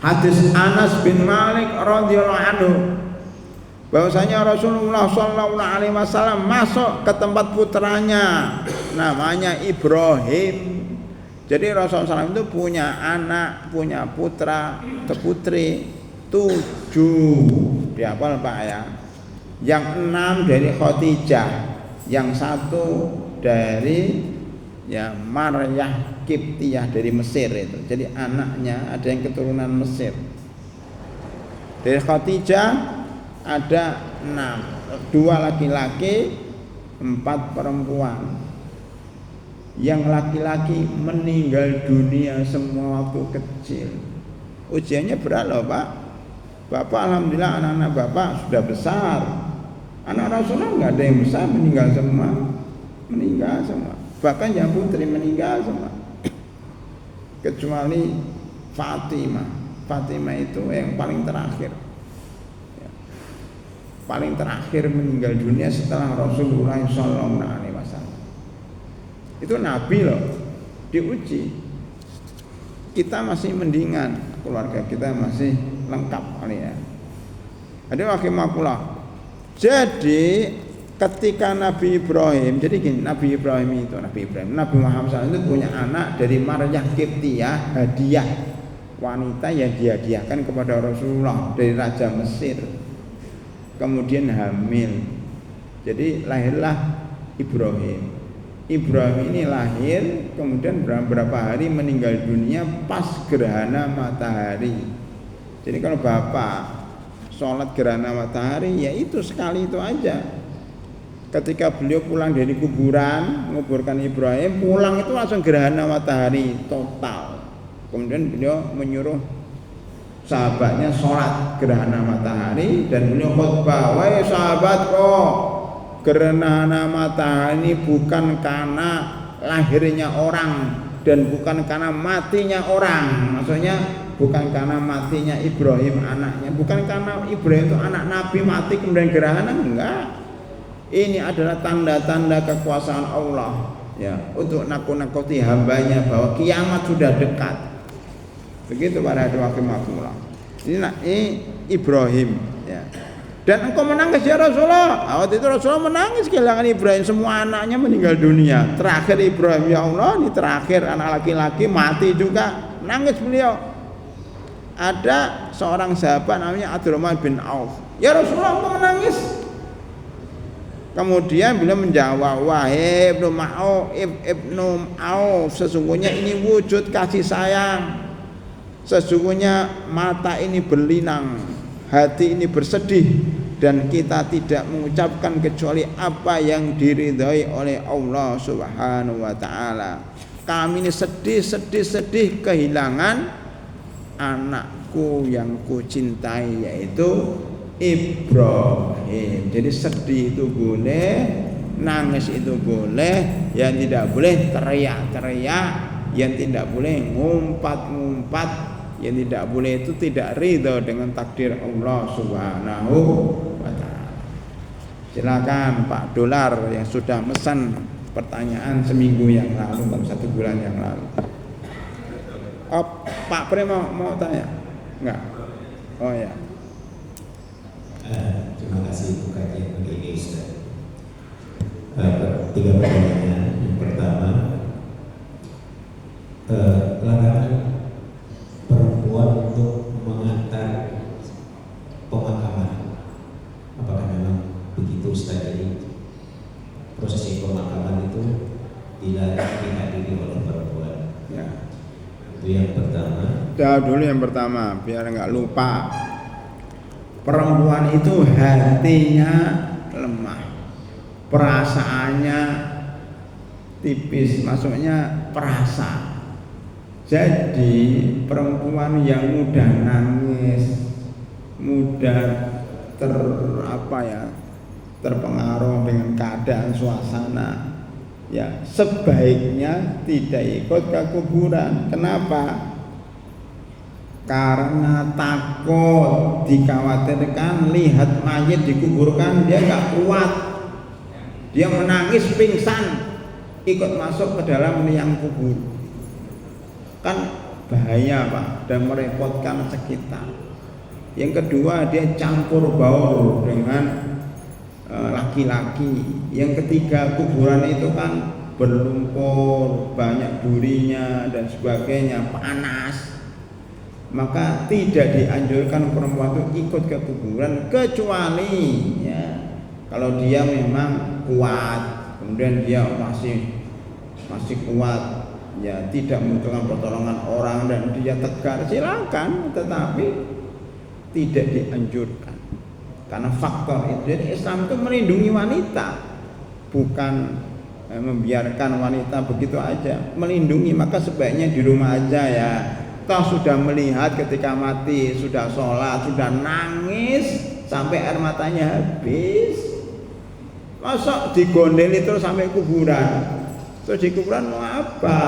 Hadis Anas bin Malik radhiyallahu anhu, bahwasanya Rasulullah sallallahu alaihi wasallam masuk ke tempat putranya namanya Ibrahim. Jadi Rasulullah SAW itu punya anak, punya putra atau putri 7. Dihafal Pak ya. Yang 6 dari Khadijah, yang 1 dari ya Maryah Kiptiyah dari Mesir itu. Jadi anaknya ada yang keturunan Mesir. Dari Khadijah ada 6, 2 laki-laki, 4 perempuan. Yang laki-laki meninggal dunia semua waktu kecil. Ujiannya berat loh Pak. Bapak alhamdulillah anak-anak Bapak sudah besar. Anak Rasulullah nggak ada yang besar, meninggal semua. Bahkan yang putri meninggal semua. Kecuali Fatimah. Fatimah itu yang paling terakhir. Paling terakhir meninggal dunia setelah Rasulullah SAW. Itu Nabi loh, diuji. Kita masih mendingan, keluarga kita masih lengkap kali ya. Ada rahimakumullah. Jadi ketika Nabi Ibrahim, jadi gini, Nabi Muhammad SAW itu punya anak dari Maryah Kiptiyah, hadiah wanita yang dihadiahkan kepada Rasulullah dari Raja Mesir. Kemudian hamil. Jadi lahirlah Ibrahim. Ibrahim ini lahir, kemudian beberapa hari meninggal dunia pas gerhana matahari. Jadi kalau Bapak sholat gerhana matahari, ya itu sekali itu aja. Ketika beliau pulang dari kuburan, menguburkan Ibrahim, pulang itu langsung gerhana matahari total. Kemudian beliau menyuruh sahabatnya sholat gerhana matahari dan beliau khutbah, wahai sahabatku, gerhana matahari ini bukan karena lahirnya orang dan bukan karena matinya orang. Maksudnya bukan karena matinya Ibrahim anaknya, bukan karena Ibrahim itu anak Nabi mati kemudian gerhana, enggak. Ini adalah tanda-tanda kekuasaan Allah ya, untuk nakut-nakuti hambanya bahwa kiamat sudah dekat. Begitu para rahimakumullah. Ini Ibrahim ya. Dan engkau menangis ya Rasulullah. Waktu itu Rasulullah menangis kehilangan Ibrahim. Semua anaknya meninggal dunia. Terakhir Ibrahim, ya Allah, ini terakhir anak laki-laki mati juga. Nangis beliau. Ada seorang sahabat namanya Abdurrahman bin Auf. Ya Rasulullah, engkau menangis. Kemudian beliau menjawab, wahai Ibnu Auf, sesungguhnya ini wujud kasih sayang. Sesungguhnya mata ini berlinang, hati ini bersedih, dan kita tidak mengucapkan kecuali apa yang diridhai oleh Allah Subhanahu wa ta'ala. Kami ini sedih kehilangan anakku yang kucintai, yaitu Ibrahim. Jadi sedih itu boleh, nangis itu boleh, yang tidak boleh teriak-teriak, yang tidak boleh ngumpat-ngumpat, yang tidak boleh itu tidak ridho dengan takdir Allah Subhanahu wa ta'ala. Silakan Pak Dolar yang sudah pesan pertanyaan seminggu yang lalu atau 1 bulan yang lalu. Oh, Pak Pre mau tanya? Enggak? Oh ya. Terima kasih untuk kajian begini Ustaz. 3 pertanyaan. Yang pertama, larangan perempuan untuk mengantar pemakaman, apakah memang begitu Ustaz? Jadi prosesi pemakaman itu dilarang dihadiri oleh perempuan ya. Itu yang pertama. Jawab dulu yang pertama biar nggak lupa. Perempuan itu hatinya lemah, perasaannya tipis, maksudnya perasa. Jadi perempuan yang mudah nangis, mudah terpengaruh dengan keadaan suasana, ya sebaiknya tidak ikut ke kuburan. Kenapa? Karena takut dikhawatirkan lihat mayit dikuburkan dia nggak kuat, dia menangis pingsan ikut masuk ke dalam liang kubur, kan bahaya Pak dan merepotkan sekitar. Yang kedua, dia campur baur dengan laki-laki. Yang ketiga, kuburan itu kan berlumpur, banyak durinya dan sebagainya, panas. Maka tidak dianjurkan perempuan itu ikut ke kuburan, kecuali ya kalau dia memang kuat, kemudian dia masih kuat, ya tidak membutuhkan pertolongan orang dan dia tegar, silakan, tetapi tidak dianjurkan karena faktor itu. Jadi Islam itu melindungi wanita, bukan membiarkan wanita begitu aja, melindungi. Maka sebaiknya di rumah aja ya. Toh sudah melihat ketika mati, sudah sholat, sudah nangis sampai air matanya habis, masa digondeli terus sampai kuburan? Terus di kuburan mau apa?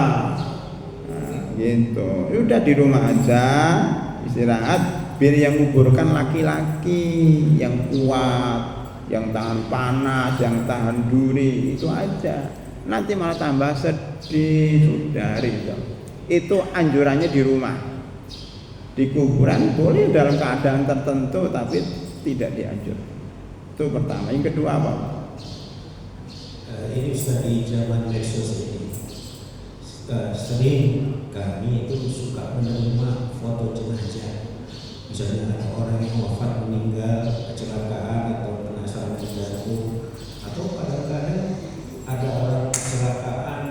Nah, gitu. Udah di rumah aja istirahat, biar yang kuburkan laki-laki yang kuat, yang tahan panas, yang tahan duri, itu aja. Nanti malah tambah sedih, saudari. Itu anjurannya di rumah. Di kuburan boleh dalam keadaan tertentu, tapi tidak dianjurkan. Itu pertama. Yang kedua apa? Ini sudah di zaman medsos ini. Sering kami itu suka menerima foto jenazah. Misalnya ada orang yang wafat, meninggal, kecelakaan atau kena serangan jantung, atau kadang-kadang ada orang kecelakaan,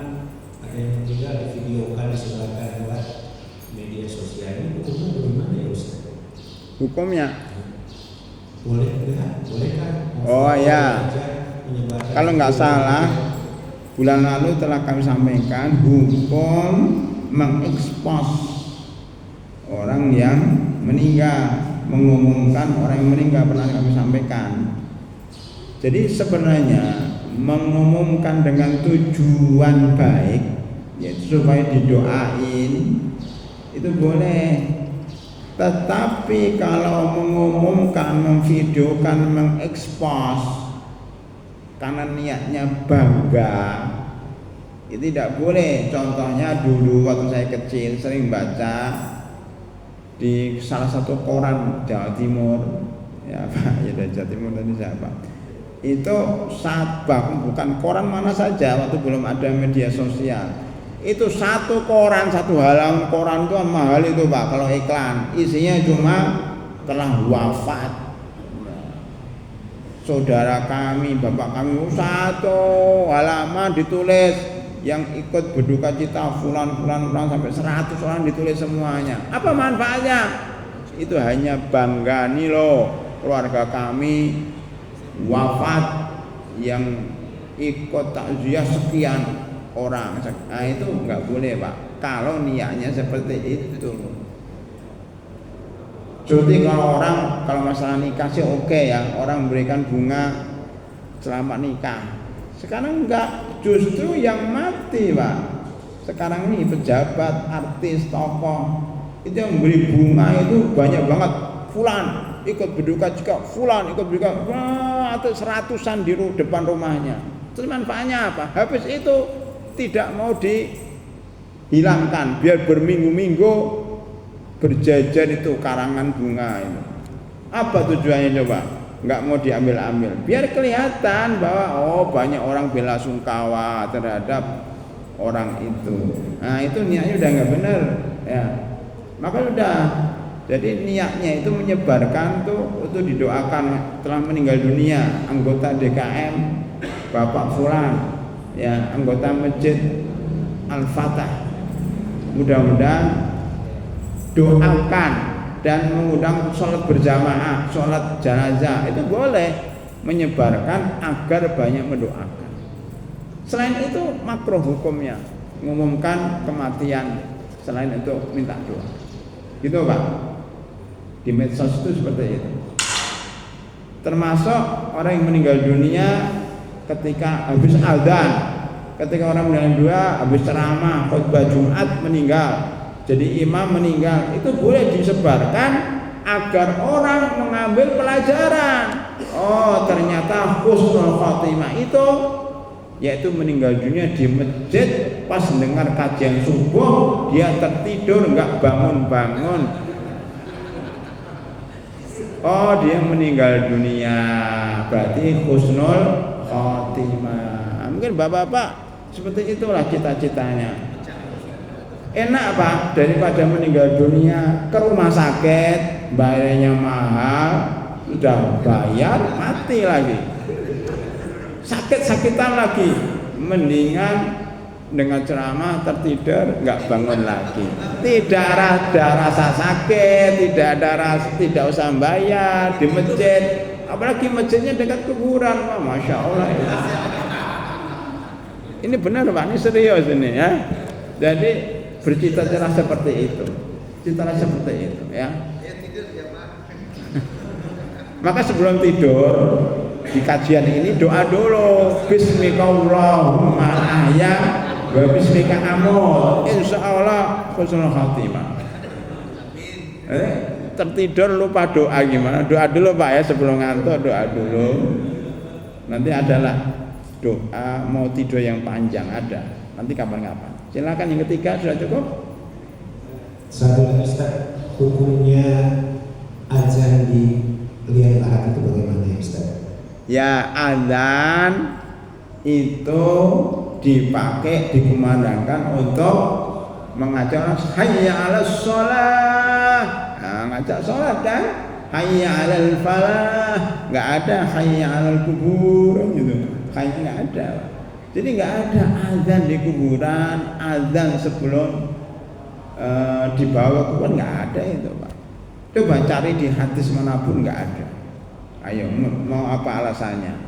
ada yang meninggal divideokan, disebarkan lewat media sosial. Ini hukumnya bagaimana ya Ustaz? Hukumnya? Boleh enggak? Boleh kan? Oh ya. Kalau nggak salah, bulan lalu telah kami sampaikan hukum mengekspos orang yang meninggal, mengumumkan orang yang meninggal, pernah kami sampaikan. Jadi sebenarnya mengumumkan dengan tujuan baik, yaitu supaya didoain, itu boleh. Tetapi kalau mengumumkan, memvideokan, mengekspos karena niatnya bangga, itu tidak boleh. Contohnya dulu waktu saya kecil sering baca di salah satu koran Jawa Timur, ya Pak, ya dari Jawa Timur tadi siapa? Itu bukan koran mana saja waktu belum ada media sosial. Itu satu koran, satu halaman koran itu mahal itu Pak, kalau iklan isinya cuma telah wafat saudara kami, bapak kami, satu halaman ditulis yang ikut berduka cita fulan sampai 100 orang ditulis semuanya. Apa manfaatnya? Itu hanya bangga nih loh, keluarga kami wafat yang ikut takziah sekian orang. Nah itu nggak boleh Pak, kalau niatnya seperti itu. Jadi kalau masalah nikah sih oke ya, orang memberikan bunga selamat nikah. Sekarang enggak, justru yang mati Pak. Sekarang ini pejabat, artis, tokoh itu yang beri bunga itu banyak banget. Fulan ikut berduka juga, fulan ikut berduka, atau 100-an di depan rumahnya. Terus manfaatnya apa? Habis itu tidak mau dihilangkan, biar berminggu-minggu berjajar itu karangan bunga itu. Apa tujuannya coba? Nggak mau diambil-ambil, biar kelihatan bahwa banyak orang bela sungkawa terhadap orang itu. Nah itu niatnya udah nggak benar ya. Maka udah, jadi niatnya itu menyebarkan tuh untuk didoakan telah meninggal dunia anggota DKM Bapak Fulan, ya anggota Masjid Al-Fatah. Mudah-mudahan doakan dan mengundang sholat berjamaah, sholat jenazah, itu boleh menyebarkan agar banyak mendoakan. Selain itu makruh hukumnya mengumumkan kematian selain untuk minta doa. Gitu Pak. Di medsos itu seperti itu. Termasuk orang yang meninggal dunia ketika habis azan, ketika orang meninggal dunia habis ceramah, khutbah Jumat meninggal, jadi imam meninggal, itu boleh disebarkan agar orang mengambil pelajaran. Oh, ternyata husnul khotimah itu yaitu meninggal dunia di masjid pas dengar kajian subuh dia tertidur nggak bangun-bangun. Oh, dia meninggal dunia, berarti husnul khotimah. Mungkin bapak-bapak seperti itulah cita-citanya. Enak Pak, daripada meninggal dunia ke rumah sakit, bayarnya mahal, udah bayar mati lagi, sakit-sakitan lagi, mendingan dengan ceramah tertidur nggak bangun lagi, tidak ada rasa sakit, tidak usah bayar di masjid, apalagi masjidnya dekat kuburan. Wah, Masya Allah ya. Ini benar Pak, ini serius ini ya. Jadi bercita-cita seperti itu, cita-cita seperti itu ya. Maka sebelum tidur di kajian ini doa dulu, Bismillahirrahmanirrahim ahya wa bismika amut, insyaallah husnul khatimah. Tertidur lupa doa gimana? Doa dulu Pak ya, sebelum ngantuk doa dulu. Nanti adalah doa mau tidur yang panjang ada. Nanti kapan-kapan. Silakan yang ketiga sudah cukup? Satu lagi Ustaz, hukumnya azan di liang lahat itu bagaimana ya Ustaz? Ya, azan itu dipakai, dikumandangkan untuk mengajak orang hayya 'alas shalah. Nah, ngajak salat kan? Hayya 'alal falah. Enggak ada hayya 'alal kubur gitu. Hayya enggak ada. Jadi enggak ada azan di kuburan, azan sebelum dibawa ke kuburan, enggak ada itu, Pak. Coba cari di hadis manapun enggak ada. Ayo, mau apa alasannya?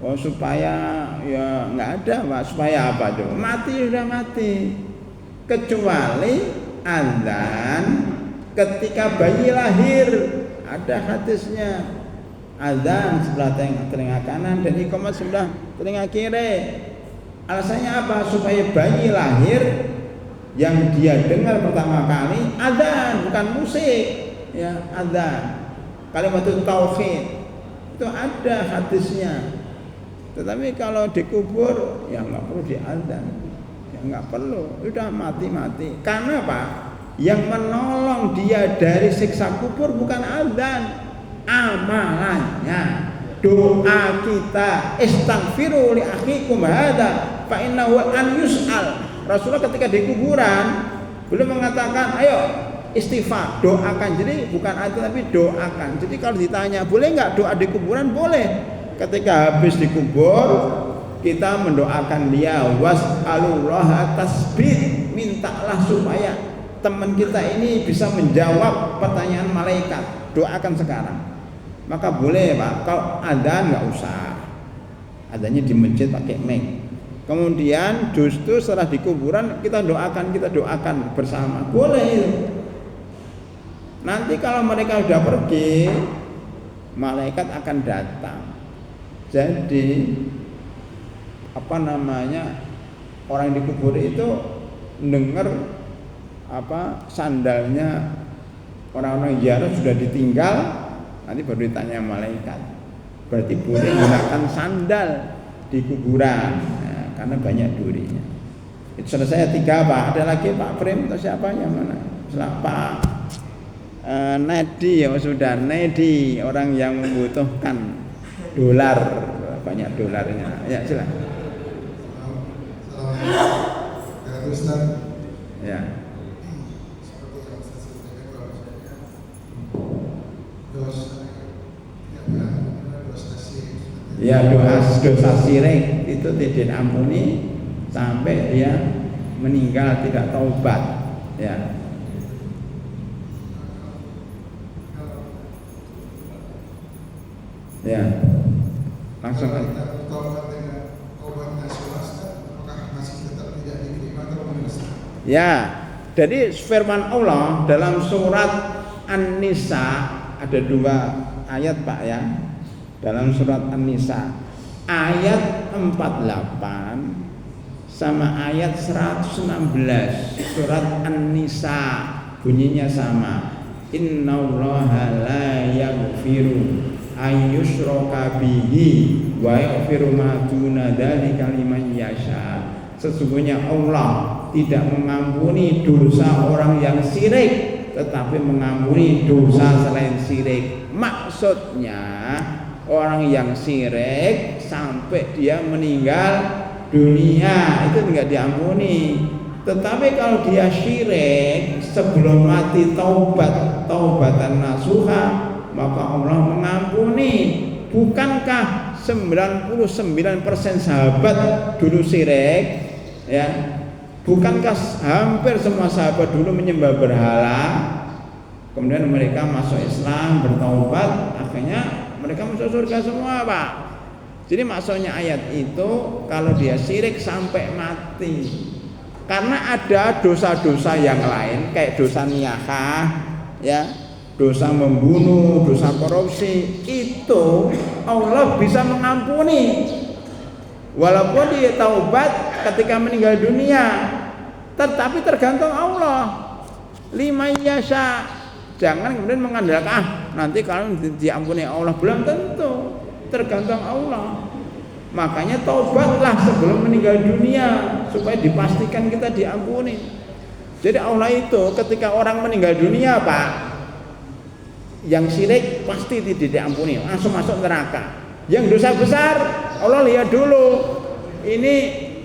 Oh, supaya ya nggak ada Pak, supaya apa coba? Mati sudah mati. Kecuali azan ketika bayi lahir, ada hadisnya. Azan sebelah telinga kanan dan iqamah sebelah telinga kiri. Alasannya apa? Supaya bayi lahir yang dia dengar pertama kali azan, bukan musik. Ya, azan. Kalimat tauhid itu ada hadisnya. Tetapi kalau dikubur ya nggak perlu diadzan, ya nggak perlu, udah mati. Karena apa? Yang menolong dia dari siksa kubur bukan adzan, amalannya, doa kita. Istaghfiru li akhikum hadza fa innahu an yus'al. Rasulullah ketika di kuburan beliau mengatakan, ayo istighfar, doakan. Jadi bukan adzan tapi doakan. Jadi kalau ditanya boleh nggak doa di kuburan, boleh. Ketika habis dikubur kita mendoakan dia, was'alullaha tasbih, mintalah supaya teman kita ini bisa menjawab pertanyaan malaikat, doakan sekarang. Maka boleh Pak, kalau adzan nggak usah, adzannya di masjid pakai mic. Kemudian justru setelah di kuburan kita doakan bersama, boleh itu. Nanti kalau mereka sudah pergi, malaikat akan datang. Jadi orang yang dikubur itu dengar sandalnya orang-orang ziarah sudah ditinggal, nanti baru ditanya malaikat. Berarti boleh menggunakan sandal di kuburan, karena banyak durinya. Itu selesai 3 Pak. Ada lagi Pak Prim atau siapa yang mana? Pak Nedi ya sudah. Nedi, orang yang membutuhkan dolar, banyak dolarnya. Ya silakan. Ya. Ya, dosa syirik itu tidak diampuni sampai dia meninggal tidak taubat. Ya. Ya. Langsung aja. Ya, jadi firman Allah dalam surat An-Nisa ada 2 ayat Pak ya. Dalam surat An-Nisa ayat 48 sama ayat 116 surat An-Nisa bunyinya sama. Innallaha la yaghfiru ayyushraka bihi wa yaghfiru ma duna dzalika liman yasha. Sesungguhnya Allah tidak mengampuni dosa orang yang syirik, tetapi mengampuni dosa selain syirik. Maksudnya orang yang syirik sampai dia meninggal dunia itu tidak diampuni. Tetapi kalau dia syirik sebelum mati taubatan nasuha, maka Allah mengampuni. Bukankah 99% sahabat dulu syirik ya? Bukankah hampir semua sahabat dulu menyembah berhala, kemudian mereka masuk Islam, bertaubat, akhirnya mereka masuk surga semua Pak. Jadi maksudnya ayat itu kalau dia syirik sampai mati. Karena ada dosa-dosa yang lain kayak dosa niyahah ya, dosa membunuh, dosa korupsi, itu Allah bisa mengampuni. Walaupun dia taubat ketika meninggal dunia, tetapi tergantung Allah. Liman yasha. Jangan kemudian mengandalkan nanti kalau diampuni Allah, belum tentu. Tergantung Allah. Makanya taubatlah sebelum meninggal dunia supaya dipastikan kita diampuni. Jadi Allah itu ketika orang meninggal dunia Pak, yang syirik pasti tidak diampuni, langsung masuk neraka. Yang dosa besar Allah lihat dulu, ini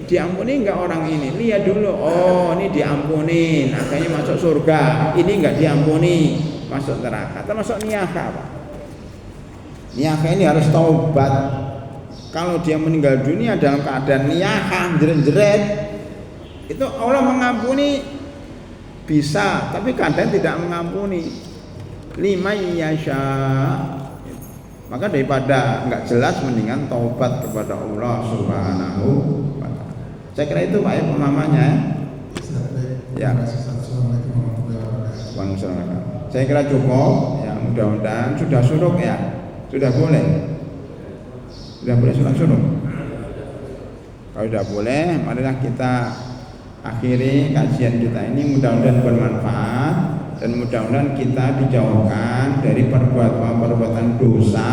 diampuni enggak orang ini, lihat dulu, oh ini diampuni, akhirnya masuk surga. Ini enggak diampuni, masuk neraka. Termasuk niyahah Pak. Niyahah ini harus taubat. Kalau dia meninggal dunia dalam keadaan niyahah jeret-jeret, itu Allah mengampuni bisa, tapi kadang tidak mengampuni. Liman yasha. Maka daripada enggak jelas mendingan taubat kepada Allah Subhanahu wa taala. Saya kira itu Pak ya pemahamannya. Ya. Saya kira cukup ya, mudah-mudahan sudah suruk ya. Sudah boleh. Sudah boleh sholat suruh. Kalau sudah boleh, marilah kita akhiri kajian kita ini. Mudah-mudahan bermanfaat dan mudah-mudahan kita dijauhkan dari perbuatan dosa,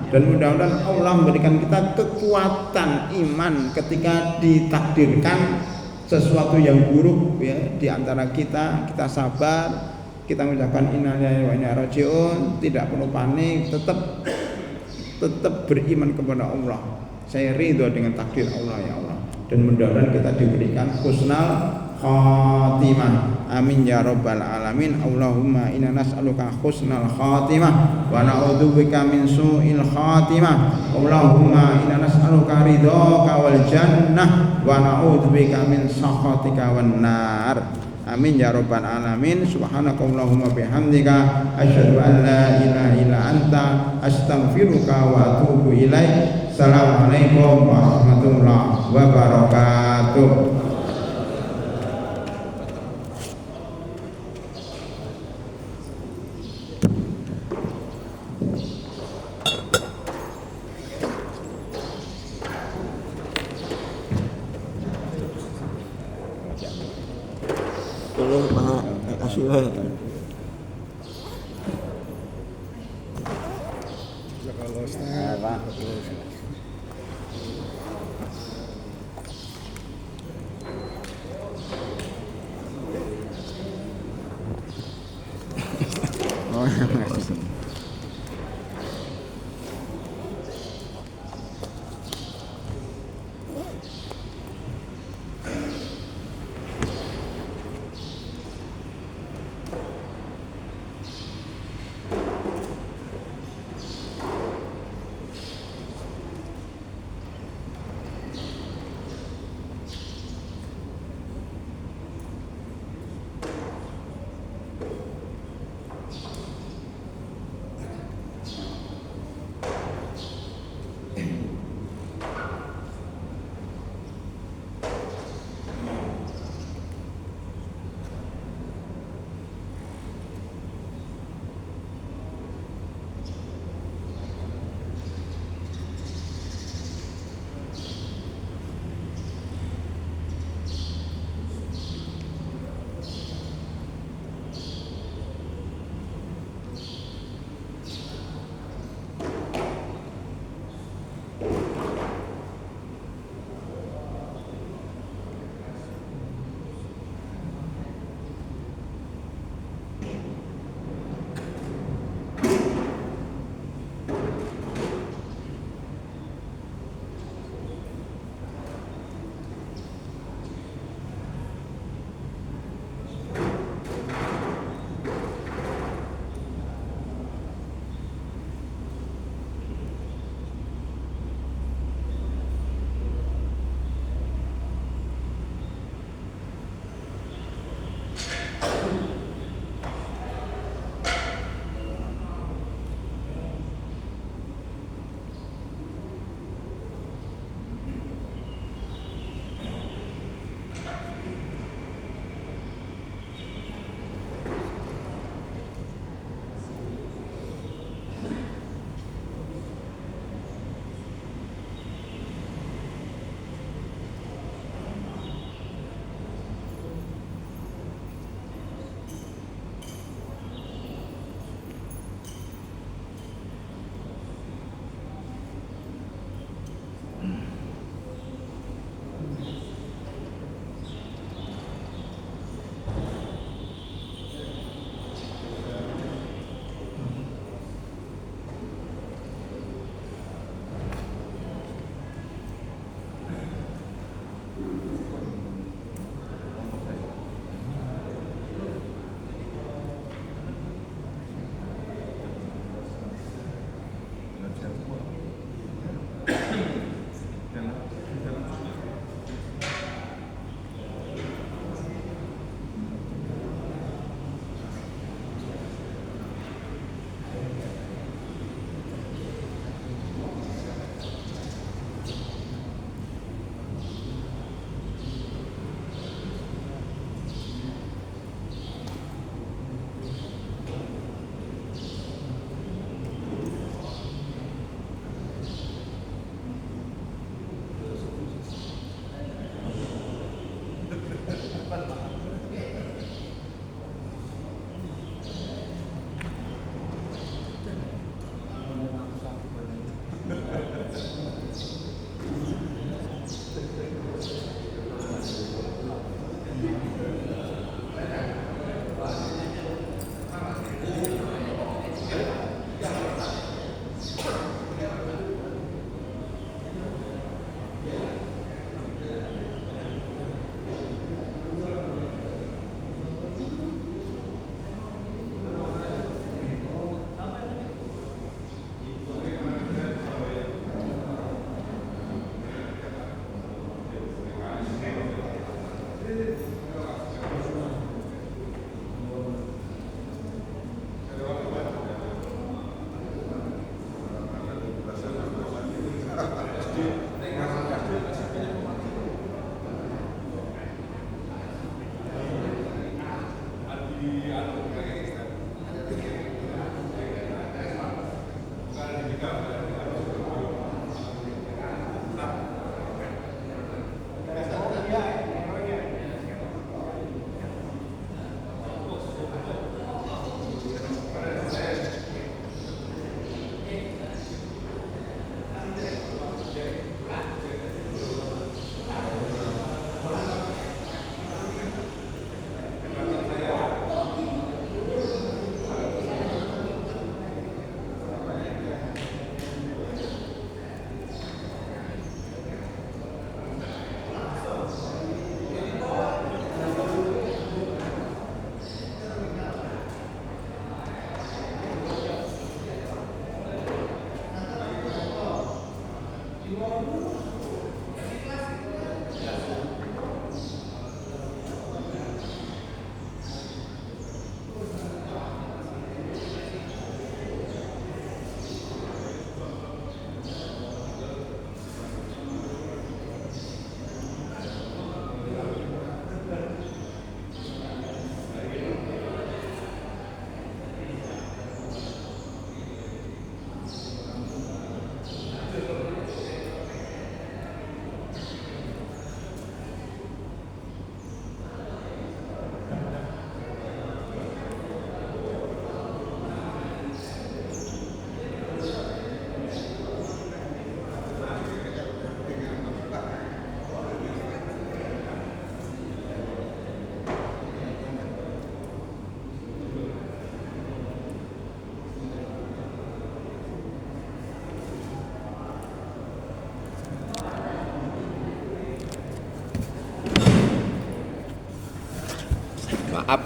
dan mudah-mudahan Allah memberikan kita kekuatan iman ketika ditakdirkan sesuatu yang buruk ya di antara kita sabar, kita mengucapkan inna lillahi wa inna ilaihi raji'un, tidak perlu panik, tetap beriman kepada Allah. Saya ridho dengan takdir Allah ya Allah, dan mudah-mudahan kita diberikan husnal khatimah. Amin ya rabbal alamin. Allahumma inna nas'aluka husnal khatimah wa na'udzubika min su'il khatimah. Allahumma inna nas'aluka ridhaka wal jannah wa na'udzubika min sakhatika wan nar. Amin ya rabbal alamin. Subhanakallahumma bihamdika asyhadu an la ilaha illa anta astaghfiruka wa atubu ilaik. Assalamualaikum warahmatullahi wabarakatuh.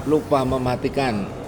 lupa mematikan